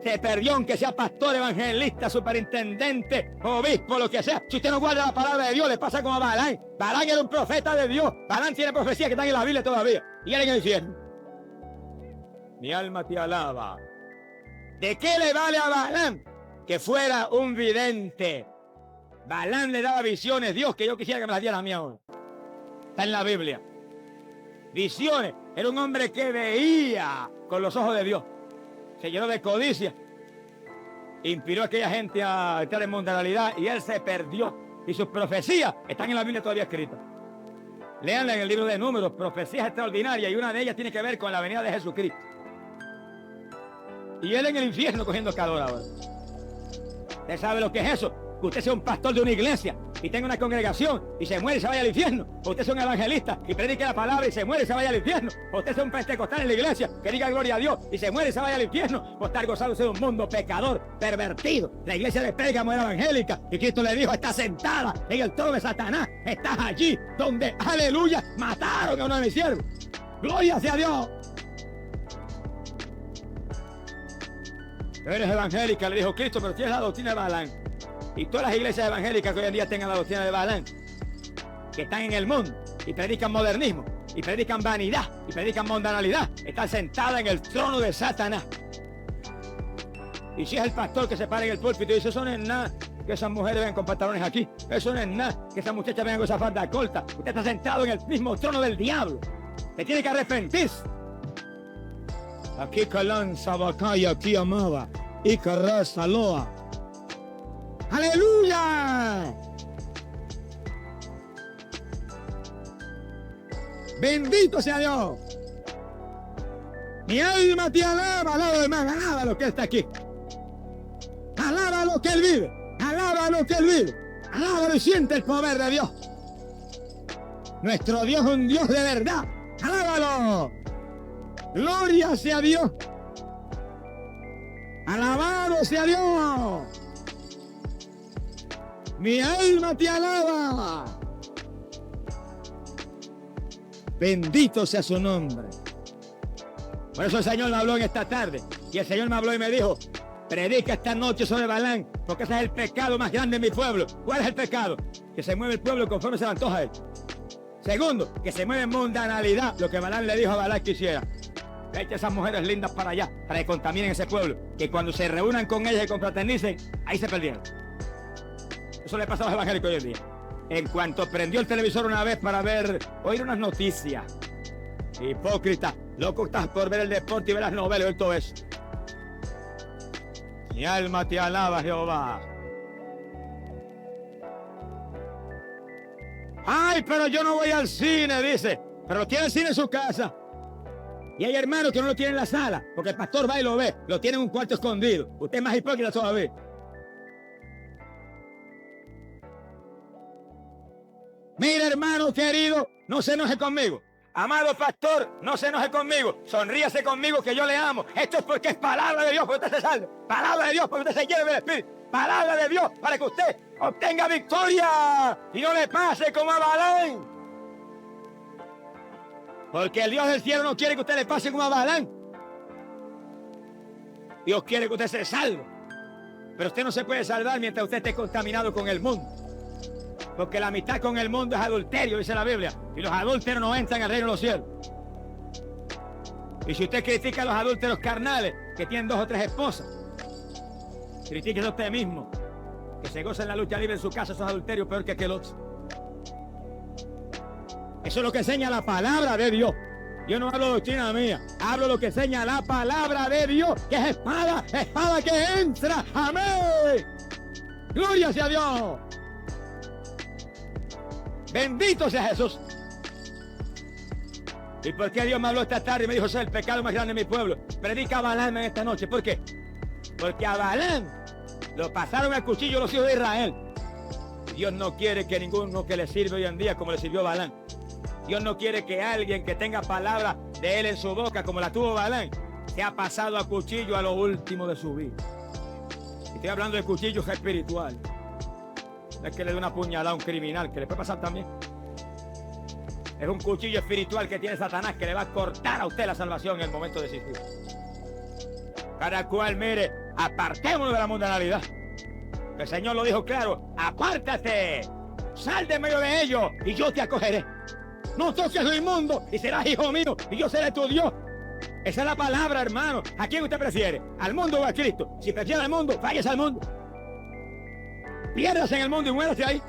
Se perdió aunque sea pastor, evangelista, superintendente, obispo, lo que sea. Si usted no guarda la palabra de Dios, le pasa como a Balaam. Balaam era un profeta de Dios. Balaam tiene profecías que están en la Biblia todavía. Y él en el infierno. Mi alma te alaba. ¿De qué le vale a Balaam que fuera un vidente? Balaam le daba visiones. Dios, que yo quisiera que me las diera a mí ahora. Está en la Biblia. Visiones. Era un hombre que veía con los ojos de Dios. Se llenó de codicia. Inspiró a aquella gente a entrar en mundanalidad y él se perdió. Y sus profecías están en la Biblia todavía escritas. Léanla en el libro de Números, profecías extraordinarias, y una de ellas tiene que ver con la venida de Jesucristo. Y él en el infierno cogiendo calor ahora. ¿Usted sabe lo que es eso? Que usted sea un pastor de una iglesia y tenga una congregación y se muere y se vaya al infierno. O usted sea un evangelista y predique la palabra y se muere y se vaya al infierno. O usted sea un pentecostal en la iglesia que diga gloria a Dios y se muere y se vaya al infierno. O estar gozándose de un mundo pecador, pervertido. La iglesia de Pérgamo era evangélica y Cristo le dijo: está sentada en el trono de Satanás. Estás allí donde, aleluya, mataron a uno de mis siervos. Gloria sea a Dios. Eres evangélica, le dijo Cristo, pero tienes la doctrina de Balaam. Y todas las iglesias evangélicas que hoy en día tengan la doctrina de Balaam, que están en el mundo y predican modernismo, y predican vanidad, y predican mundanalidad, están sentadas en el trono de Satanás. Y si es el pastor que se para en el púlpito y dice: eso no es nada que esas mujeres vengan con pantalones aquí, eso no es nada que esas muchachas vengan con esa falda corta, usted está sentado en el mismo trono del diablo. Te tiene que arrepentirse. Aquí Calán, Sabacaya, aquí Amaba, y Carraza, Loa. ¡Aleluya! Bendito sea Dios. Mi alma te alaba, alaba hermano, alaba lo que está aquí. Alaba lo que Él vive, alaba lo que Él vive, alaba y siente el poder de Dios. Nuestro Dios es un Dios de verdad, alábalo. Gloria sea a Dios. Alabado sea Dios. Mi alma te alaba. Bendito sea su nombre. Por eso el Señor me habló en esta tarde. Y el Señor me habló y me dijo: predica esta noche sobre Balaam, porque ese es el pecado más grande de mi pueblo. ¿Cuál es el pecado? Que se mueve el pueblo conforme se le antoja a él. Segundo, que se mueve en mundanalidad, lo que Balaam le dijo a Balaam que hiciera. Echa esas mujeres lindas para allá, para que contaminen ese pueblo. Que cuando se reúnan con ellas y confraternicen, ahí se perdieron. Eso le pasa a los evangélicos hoy en día. En cuanto prendió el televisor una vez para oír unas noticias. Hipócrita, loco estás por ver el deporte y ver las novelas y ver todo eso. Mi alma te alaba, Jehová. Ay, pero yo no voy al cine, dice. Pero tiene el cine en su casa. Y hay hermanos que no lo tienen en la sala, porque el pastor va y lo ve. Lo tiene en un cuarto escondido. Usted es más hipócrita todavía. Mira, hermano querido, no se enoje conmigo. Amado pastor, no se enoje conmigo, sonríase conmigo que yo le amo. Esto es porque es palabra de Dios para que usted se salve. Palabra de Dios para que usted se lleve del Espíritu. Palabra de Dios para que usted obtenga victoria y no le pase como a Balaam. Porque el Dios del cielo no quiere que usted le pase como a Balaam. Dios quiere que usted se salve. Pero usted no se puede salvar mientras usted esté contaminado con el mundo. Porque la amistad con el mundo es adulterio, dice la Biblia. Y los adúlteros no entran al reino de los cielos. Y si usted critica a los adúlteros carnales que tienen 2 o 3 esposas, critíquese a usted mismo. Que se goza en la lucha libre en su casa, esos adulterios peor que aquel otro. Eso es lo que enseña la palabra de Dios. Yo no hablo de doctrina mía, hablo lo que enseña la palabra de Dios, que es espada, espada que entra. Amén. Gloria sea a Dios. Bendito sea Jesús. ¿Y por qué Dios me habló esta tarde y me dijo, soy el pecado más grande de mi pueblo? Predica a Balaam en esta noche. ¿Por qué? Porque a Balaam lo pasaron al cuchillo los hijos de Israel. Dios no quiere que ninguno que le sirve hoy en día como le sirvió a Balaam. Dios no quiere que alguien que tenga palabra de él en su boca como la tuvo Balaam sea pasado a cuchillo a lo último de su vida. Estoy hablando de cuchillos espirituales. No es que le dé una puñalada a un criminal, que le puede pasar también. Es un cuchillo espiritual que tiene Satanás que le va a cortar a usted la salvación en el momento decisivo. Cada cual, mire, apartémonos de la mundanalidad. El Señor lo dijo claro, apártate, sal de medio de ellos y yo te acogeré. No toques lo inmundo y serás hijo mío y yo seré tu Dios. Esa es la palabra, hermano. ¿A quién usted prefiere? ¿Al mundo o a Cristo? Si prefiere al mundo, váyase al mundo. Piérdase en el mundo y muérase ahí.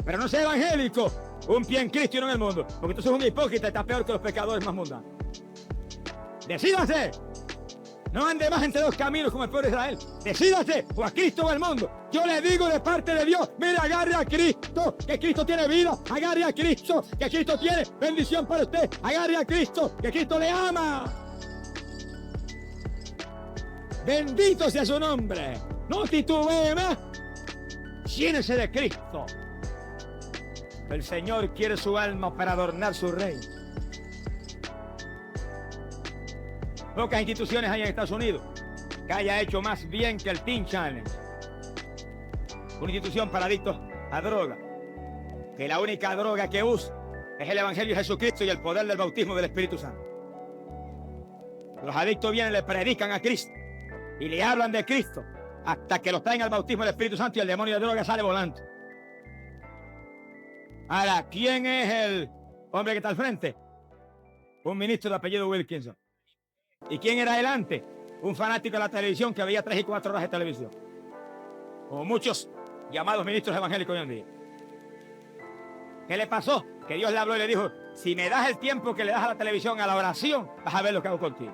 Pero no sea evangélico. Un pie en Cristo y no en el mundo. Porque tú sos un hipócrita y estás peor que los pecadores más mundanos. Decídase. No ande más entre 2 caminos como el pueblo de Israel. Decídase, o a Cristo o al mundo. Yo le digo de parte de Dios, mire, agarre a Cristo, que Cristo tiene vida. Agarre a Cristo, que Cristo tiene bendición para usted. Agarre a Cristo, que Cristo le ama. Bendito sea su nombre. No titubee más. Llénese de Cristo. El Señor quiere su alma para adornar su reino. Pocas instituciones hay en Estados Unidos que haya hecho más bien que el Teen Challenge. Una institución para adictos a droga, que la única droga que usa es el Evangelio de Jesucristo y el poder del bautismo del Espíritu Santo. Los adictos vienen, le predican a Cristo y le hablan de Cristo hasta que los traen al bautismo del Espíritu Santo y el demonio de droga sale volando. Ahora, ¿quién es el hombre que está al frente? Un ministro de apellido Wilkinson. ¿Y quién era él antes? Un fanático de la televisión que veía 3 y 4 horas de televisión. Como muchos llamados ministros evangélicos hoy en día. ¿Qué le pasó? Que Dios le habló y le dijo, si me das el tiempo que le das a la televisión, a la oración, vas a ver lo que hago contigo.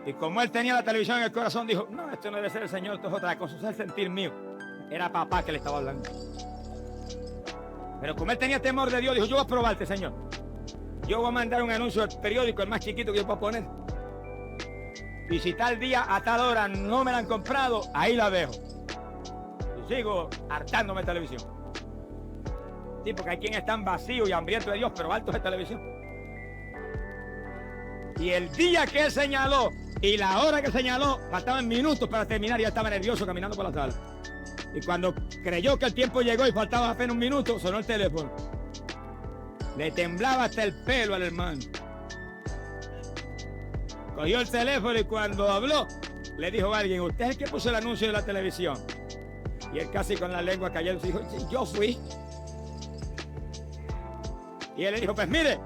Y como él tenía la televisión en el corazón, dijo, no, esto no debe ser el Señor, esto es otra cosa, eso es el sentir mío. Era papá que le estaba hablando. Pero como él tenía temor de Dios, dijo, yo voy a probarte, Señor. Yo voy a mandar un anuncio al periódico, el más chiquito que yo pueda poner. Y si tal día a tal hora no me la han comprado, ahí la dejo. Y sigo hartándome de televisión. Sí, porque hay quienes están vacíos y hambrientos de Dios, pero altos de televisión. Y el día que él señaló y la hora que señaló, faltaban minutos para terminar y ya estaba nervioso caminando por la sala. Y cuando creyó que el tiempo llegó y faltaba apenas un minuto, sonó el teléfono. Le temblaba hasta el pelo al hermano. Cogió el teléfono y cuando habló, le dijo a alguien, ¿usted es el que puso el anuncio de la televisión? Y él casi con la lengua cayendo dijo, sí, yo fui. Y él le dijo, pues mire,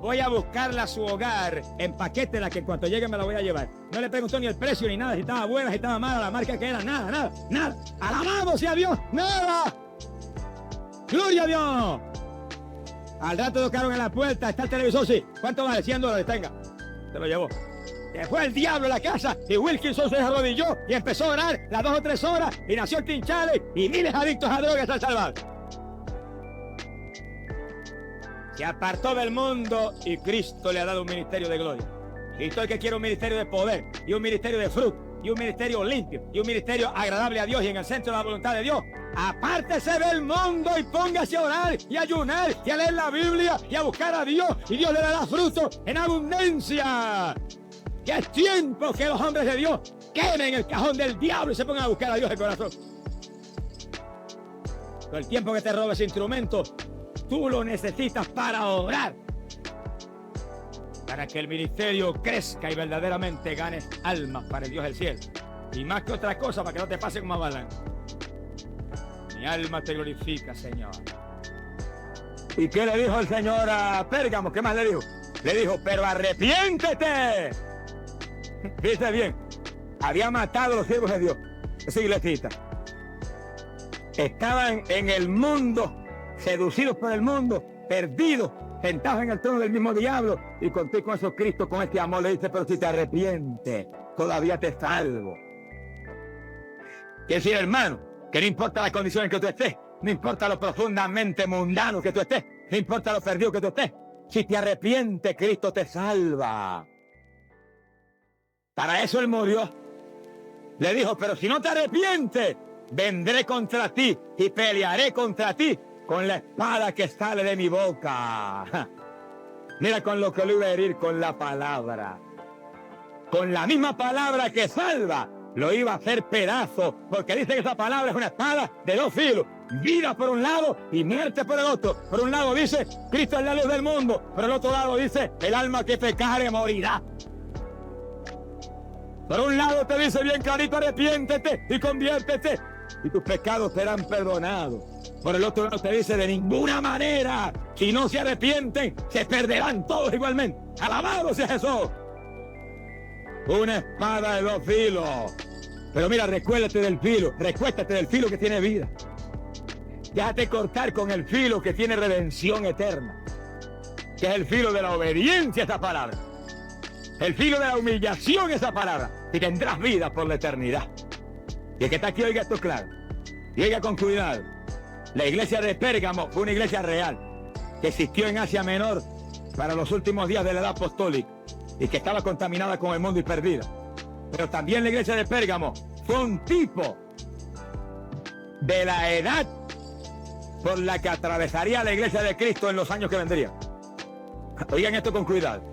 voy a buscarla a su hogar, empaquétela que en cuanto llegue me la voy a llevar. No le preguntó ni el precio ni nada, si estaba buena, si estaba mala, la marca que era, nada. Alabado sea Dios, nada. Gloria a Dios. Al rato tocaron en la puerta, está el televisor, sí. ¿Cuánto vale? $100, tenga. Se lo llevó. Después el diablo en la casa y Wilkinson se arrodilló y empezó a orar las 2 o 3 horas y nació el Teen Challenge y miles de adictos a drogas se han salvado. Se apartó del mundo y Cristo le ha dado un ministerio de gloria. Cristo es el que quiere un ministerio de poder y un ministerio de fruto. y un ministerio limpio y un ministerio agradable a Dios y en el centro de la voluntad de Dios. Apártese del mundo y póngase a orar y a ayunar y a leer la Biblia y a buscar a Dios, y Dios le dará fruto en abundancia. Que es tiempo que los hombres de Dios quemen el cajón del diablo y se pongan a buscar a Dios de corazón. Todo el tiempo que te roba ese instrumento, tú lo necesitas para orar, para que el ministerio crezca y verdaderamente gane almas para el Dios del cielo. Y más que otra cosa, para que no te pase como a Balán. Mi alma te glorifica, Señor. ¿Y qué le dijo el Señor a Pérgamo? ¿Qué más le dijo? Le dijo, pero arrepiéntete. Fíjate bien, había matado a los siervos de Dios. Esa iglesita. Estaban en el mundo, seducidos por el mundo, perdidos, sentados en el trono del mismo diablo. Y contigo con eso Cristo, con este amor, le dice, pero si te arrepientes, todavía te salvo. Quiere decir, hermano, que no importa las condiciones en que tú estés, no importa lo profundamente mundano que tú estés, no importa lo perdido que tú estés, si te arrepientes, Cristo te salva. Para eso Él murió. Le dijo, pero si no te arrepientes, vendré contra ti y pelearé contra ti con la espada que sale de mi boca. Mira con lo que lo iba a herir, con la palabra. Con la misma palabra que salva, lo iba a hacer pedazo, porque dice que esa palabra es una espada de dos filos, vida por un lado y muerte por el otro. Por un lado dice, Cristo es la luz del mundo, por el otro lado dice, el alma que pecare morirá. Por un lado te dice bien clarito, arrepiéntete y conviértete y tus pecados serán perdonados. Por el otro lado te dice, de ninguna manera, si no se arrepienten, se perderán todos igualmente. Alabado sea Jesús. Una espada de dos filos. Pero mira, recuérdate del filo, recuéstate del filo que tiene vida. Déjate cortar con el filo que tiene redención eterna, que es el filo de la obediencia a esa palabra, el filo de la humillación a esa palabra, y tendrás vida por la eternidad. Y el que está aquí, oiga esto claro, y oiga con cuidado. La iglesia de Pérgamo fue una iglesia real, que existió en Asia Menor para los últimos días de la edad apostólica, y que estaba contaminada con el mundo y perdida. Pero también la iglesia de Pérgamo fue un tipo de la edad por la que atravesaría la iglesia de Cristo en los años que vendrían. Oigan esto con cuidado.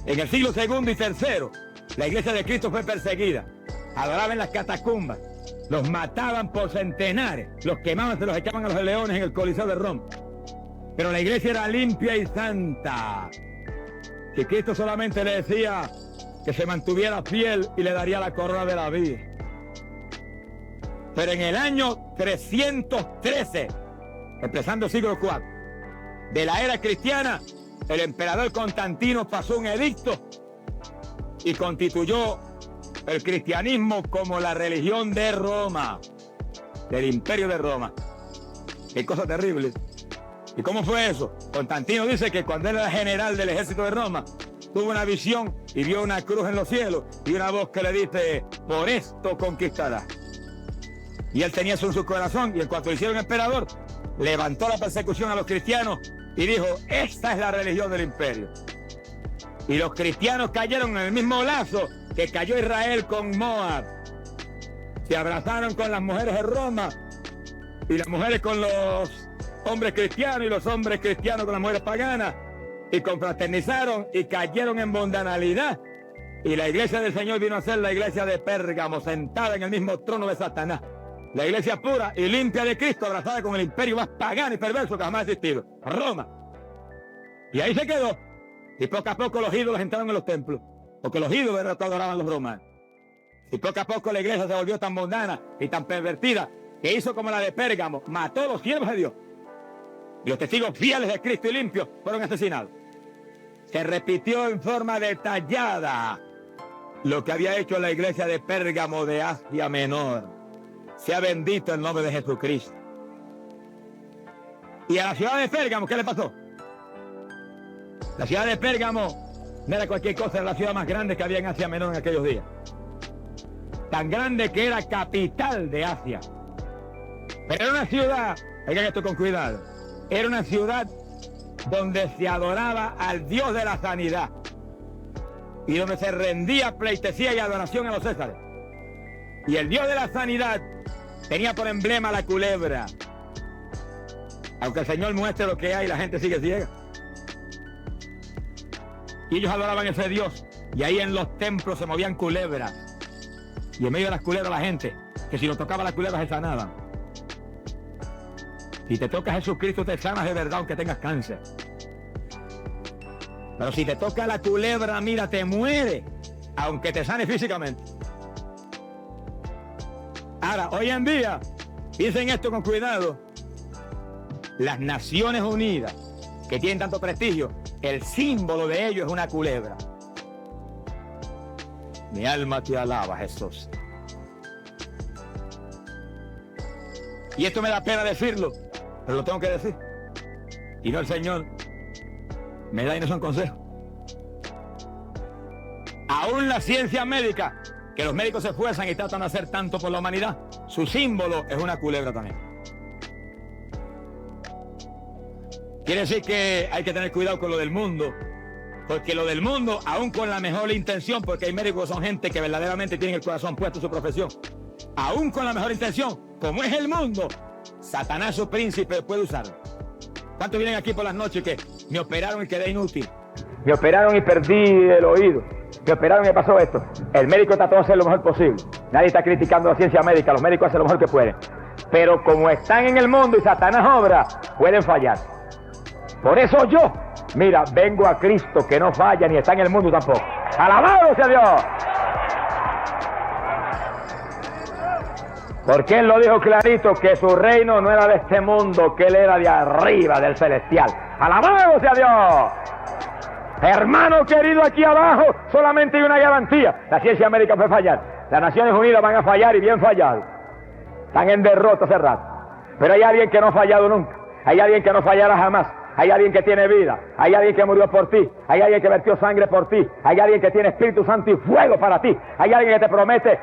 En el siglo II y III, la iglesia de Cristo fue perseguida. Adoraban en las catacumbas. Los mataban por centenares. Los quemaban, se los echaban a los leones en el Coliseo de Roma. Pero la iglesia era limpia y santa. Y Cristo solamente le decía que se mantuviera fiel y le daría la corona de la vida. Pero en el año 313, empezando el siglo IV, de la era cristiana, el emperador Constantino pasó un edicto y constituyó el cristianismo como la religión de Roma, del imperio de Roma. Qué cosa terrible. ¿Y cómo fue eso? Constantino dice que cuando él era general del ejército de Roma, tuvo una visión y vio una cruz en los cielos y una voz que le dice, por esto conquistará. Y él tenía eso en su corazón, y en cuanto lo hicieron emperador, levantó la persecución a los cristianos y dijo, esta es la religión del imperio. Y los cristianos cayeron en el mismo lazo que cayó Israel con Moab. Se abrazaron con las mujeres de Roma y las mujeres con los hombres cristianos y los hombres cristianos con las mujeres paganas, y confraternizaron y cayeron en mundanalidad. Y la iglesia del Señor vino a ser la iglesia de Pérgamo, sentada en el mismo trono de Satanás. La iglesia pura y limpia de Cristo, abrazada con el imperio más pagano y perverso que jamás ha existido, Roma. Y ahí se quedó. Y poco a poco los ídolos entraron en los templos, porque los ídolos adoraban a los romanos. Y poco a poco la iglesia se volvió tan mundana y tan pervertida que hizo como la de Pérgamo, mató a los siervos de Dios. Y los testigos fieles de Cristo y limpios fueron asesinados. Se repitió en forma detallada lo que había hecho la iglesia de Pérgamo de Asia Menor. Sea bendito el nombre de Jesucristo. Y a la ciudad de Pérgamo, ¿qué le pasó? La ciudad de Pérgamo no era cualquier cosa, era la ciudad más grande que había en Asia Menor en aquellos días. Tan grande que era capital de Asia. Pero era una ciudad, oigan esto con cuidado, era una ciudad donde se adoraba al Dios de la sanidad. y donde se rendía pleitesía y adoración a los Césares. Y el Dios de la sanidad tenía por emblema la culebra. Aunque el Señor muestre lo que hay, la gente sigue ciega. Y ellos adoraban a ese Dios. Y ahí en los templos se movían culebras. Y en medio de las culebras la gente, que si lo tocaba las culebras se sanaban. Si te toca Jesucristo te sanas de verdad aunque tengas cáncer. Pero si te toca la culebra, mira, te muere, aunque te sane físicamente. Ahora, hoy en día, piensen esto con cuidado. Las Naciones Unidas, que tienen tanto prestigio, el símbolo de ellos es una culebra. Mi alma te alaba, Jesús. Y esto me da pena decirlo, pero lo tengo que decir. Y no el Señor me da y no son consejos. Aún la ciencia médica, que los médicos se esfuerzan y tratan de hacer tanto por la humanidad, su símbolo es una culebra también. Quiere decir que hay que tener cuidado con lo del mundo, porque lo del mundo, aún con la mejor intención, porque hay médicos que son gente que verdaderamente tienen el corazón puesto en su profesión, aún con la mejor intención, como es el mundo, Satanás, su príncipe, puede usarlo. ¿Cuántos vienen aquí por las noches que me operaron y quedé inútil? Me operaron y perdí el oído. Me operaron y me pasó esto. El médico trató de hacer lo mejor posible. Nadie está criticando la ciencia médica, los médicos hacen lo mejor que pueden. Pero como están en el mundo y Satanás obra, pueden fallar. Por eso yo, mira, vengo a Cristo que no falla ni está en el mundo tampoco. ¡Alabado sea Dios! Porque Él lo dijo clarito, que su reino no era de este mundo, que Él era de arriba, del celestial. ¡Alabado sea Dios! Hermano querido, aquí abajo solamente hay una garantía. La ciencia médica puede fallar. Las Naciones Unidas van a fallar y bien fallado. Están en derrota hace rato. Pero hay alguien que no ha fallado nunca. Hay alguien que no fallará jamás. Hay alguien que tiene vida, hay alguien que murió por ti, hay alguien que vertió sangre por ti, hay alguien que tiene Espíritu Santo y fuego para ti, hay alguien que te promete,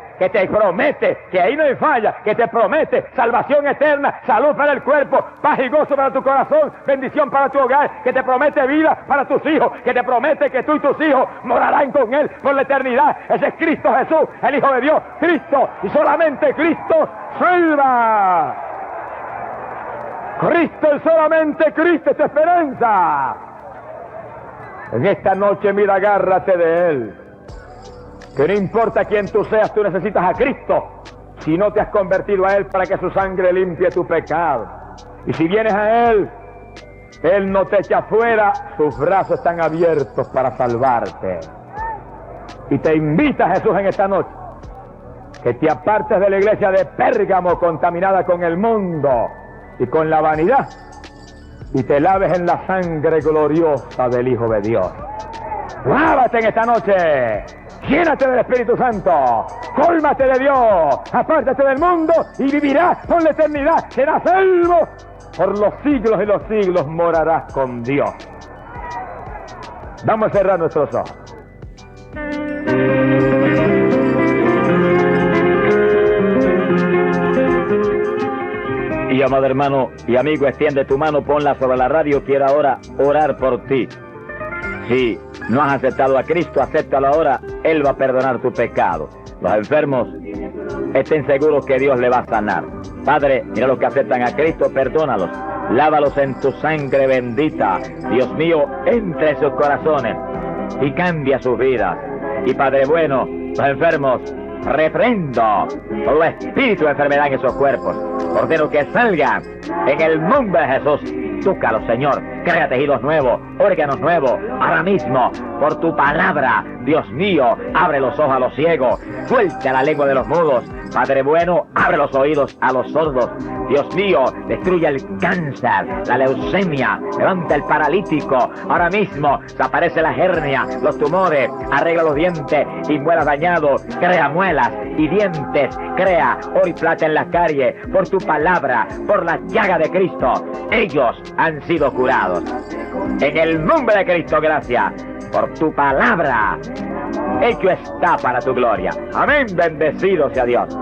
que ahí no hay falla, que te promete salvación eterna, salud para el cuerpo, paz y gozo para tu corazón, bendición para tu hogar, que te promete vida para tus hijos, que te promete que tú y tus hijos morarán con Él por la eternidad. Ese es Cristo Jesús, el Hijo de Dios, Cristo, y solamente Cristo salva. Cristo y solamente Cristo es tu esperanza. En esta noche, mira, agárrate de Él. Que no importa quién tú seas, tú necesitas a Cristo. Si no te has convertido a Él para que su sangre limpie tu pecado. Y si vienes a Él, Él no te echa fuera, sus brazos están abiertos para salvarte. Y te invita Jesús en esta noche, que te apartes de la iglesia de Pérgamo contaminada con el mundo y con la vanidad, y te laves en la sangre gloriosa del Hijo de Dios. Lávate en esta noche, llénate del Espíritu Santo, cólmate de Dios, apártate del mundo y vivirás por la eternidad, serás salvo, por los siglos y los siglos morarás con Dios. Vamos a cerrar nuestros ojos. Y amado hermano y amigo, extiende tu mano, ponla sobre la radio. Quiero ahora orar por ti. Si no has aceptado a Cristo, acéptalo ahora. Él va a perdonar tu pecado. Los enfermos, estén seguros que Dios le va a sanar. Padre, mira los que aceptan a Cristo, perdónalos. Lávalos en tu sangre bendita. Dios mío, entre en sus corazones y cambia sus vidas. Y Padre bueno, los enfermos, reprendo todo espíritu de enfermedad en esos cuerpos. Ordeno que salgan en el nombre de Jesús. Tócalos, Señor. Crea tejidos nuevos, órganos nuevos. Ahora mismo, por tu palabra, Dios mío, abre los ojos a los ciegos. Suelta la lengua de los mudos. Padre bueno, abre los oídos a los sordos. Dios mío, destruye el cáncer, la leucemia, levanta el paralítico. Ahora mismo, desaparece la hernia, los tumores, arregla los dientes y muelas dañados. Crea muelas y dientes. Crea oro y plata en las caries. Por tu palabra, por la llaga de Cristo, ellos han sido curados. En el nombre de Cristo, gracias por tu palabra. Hecho está para tu gloria. Amén. Bendecido sea Dios.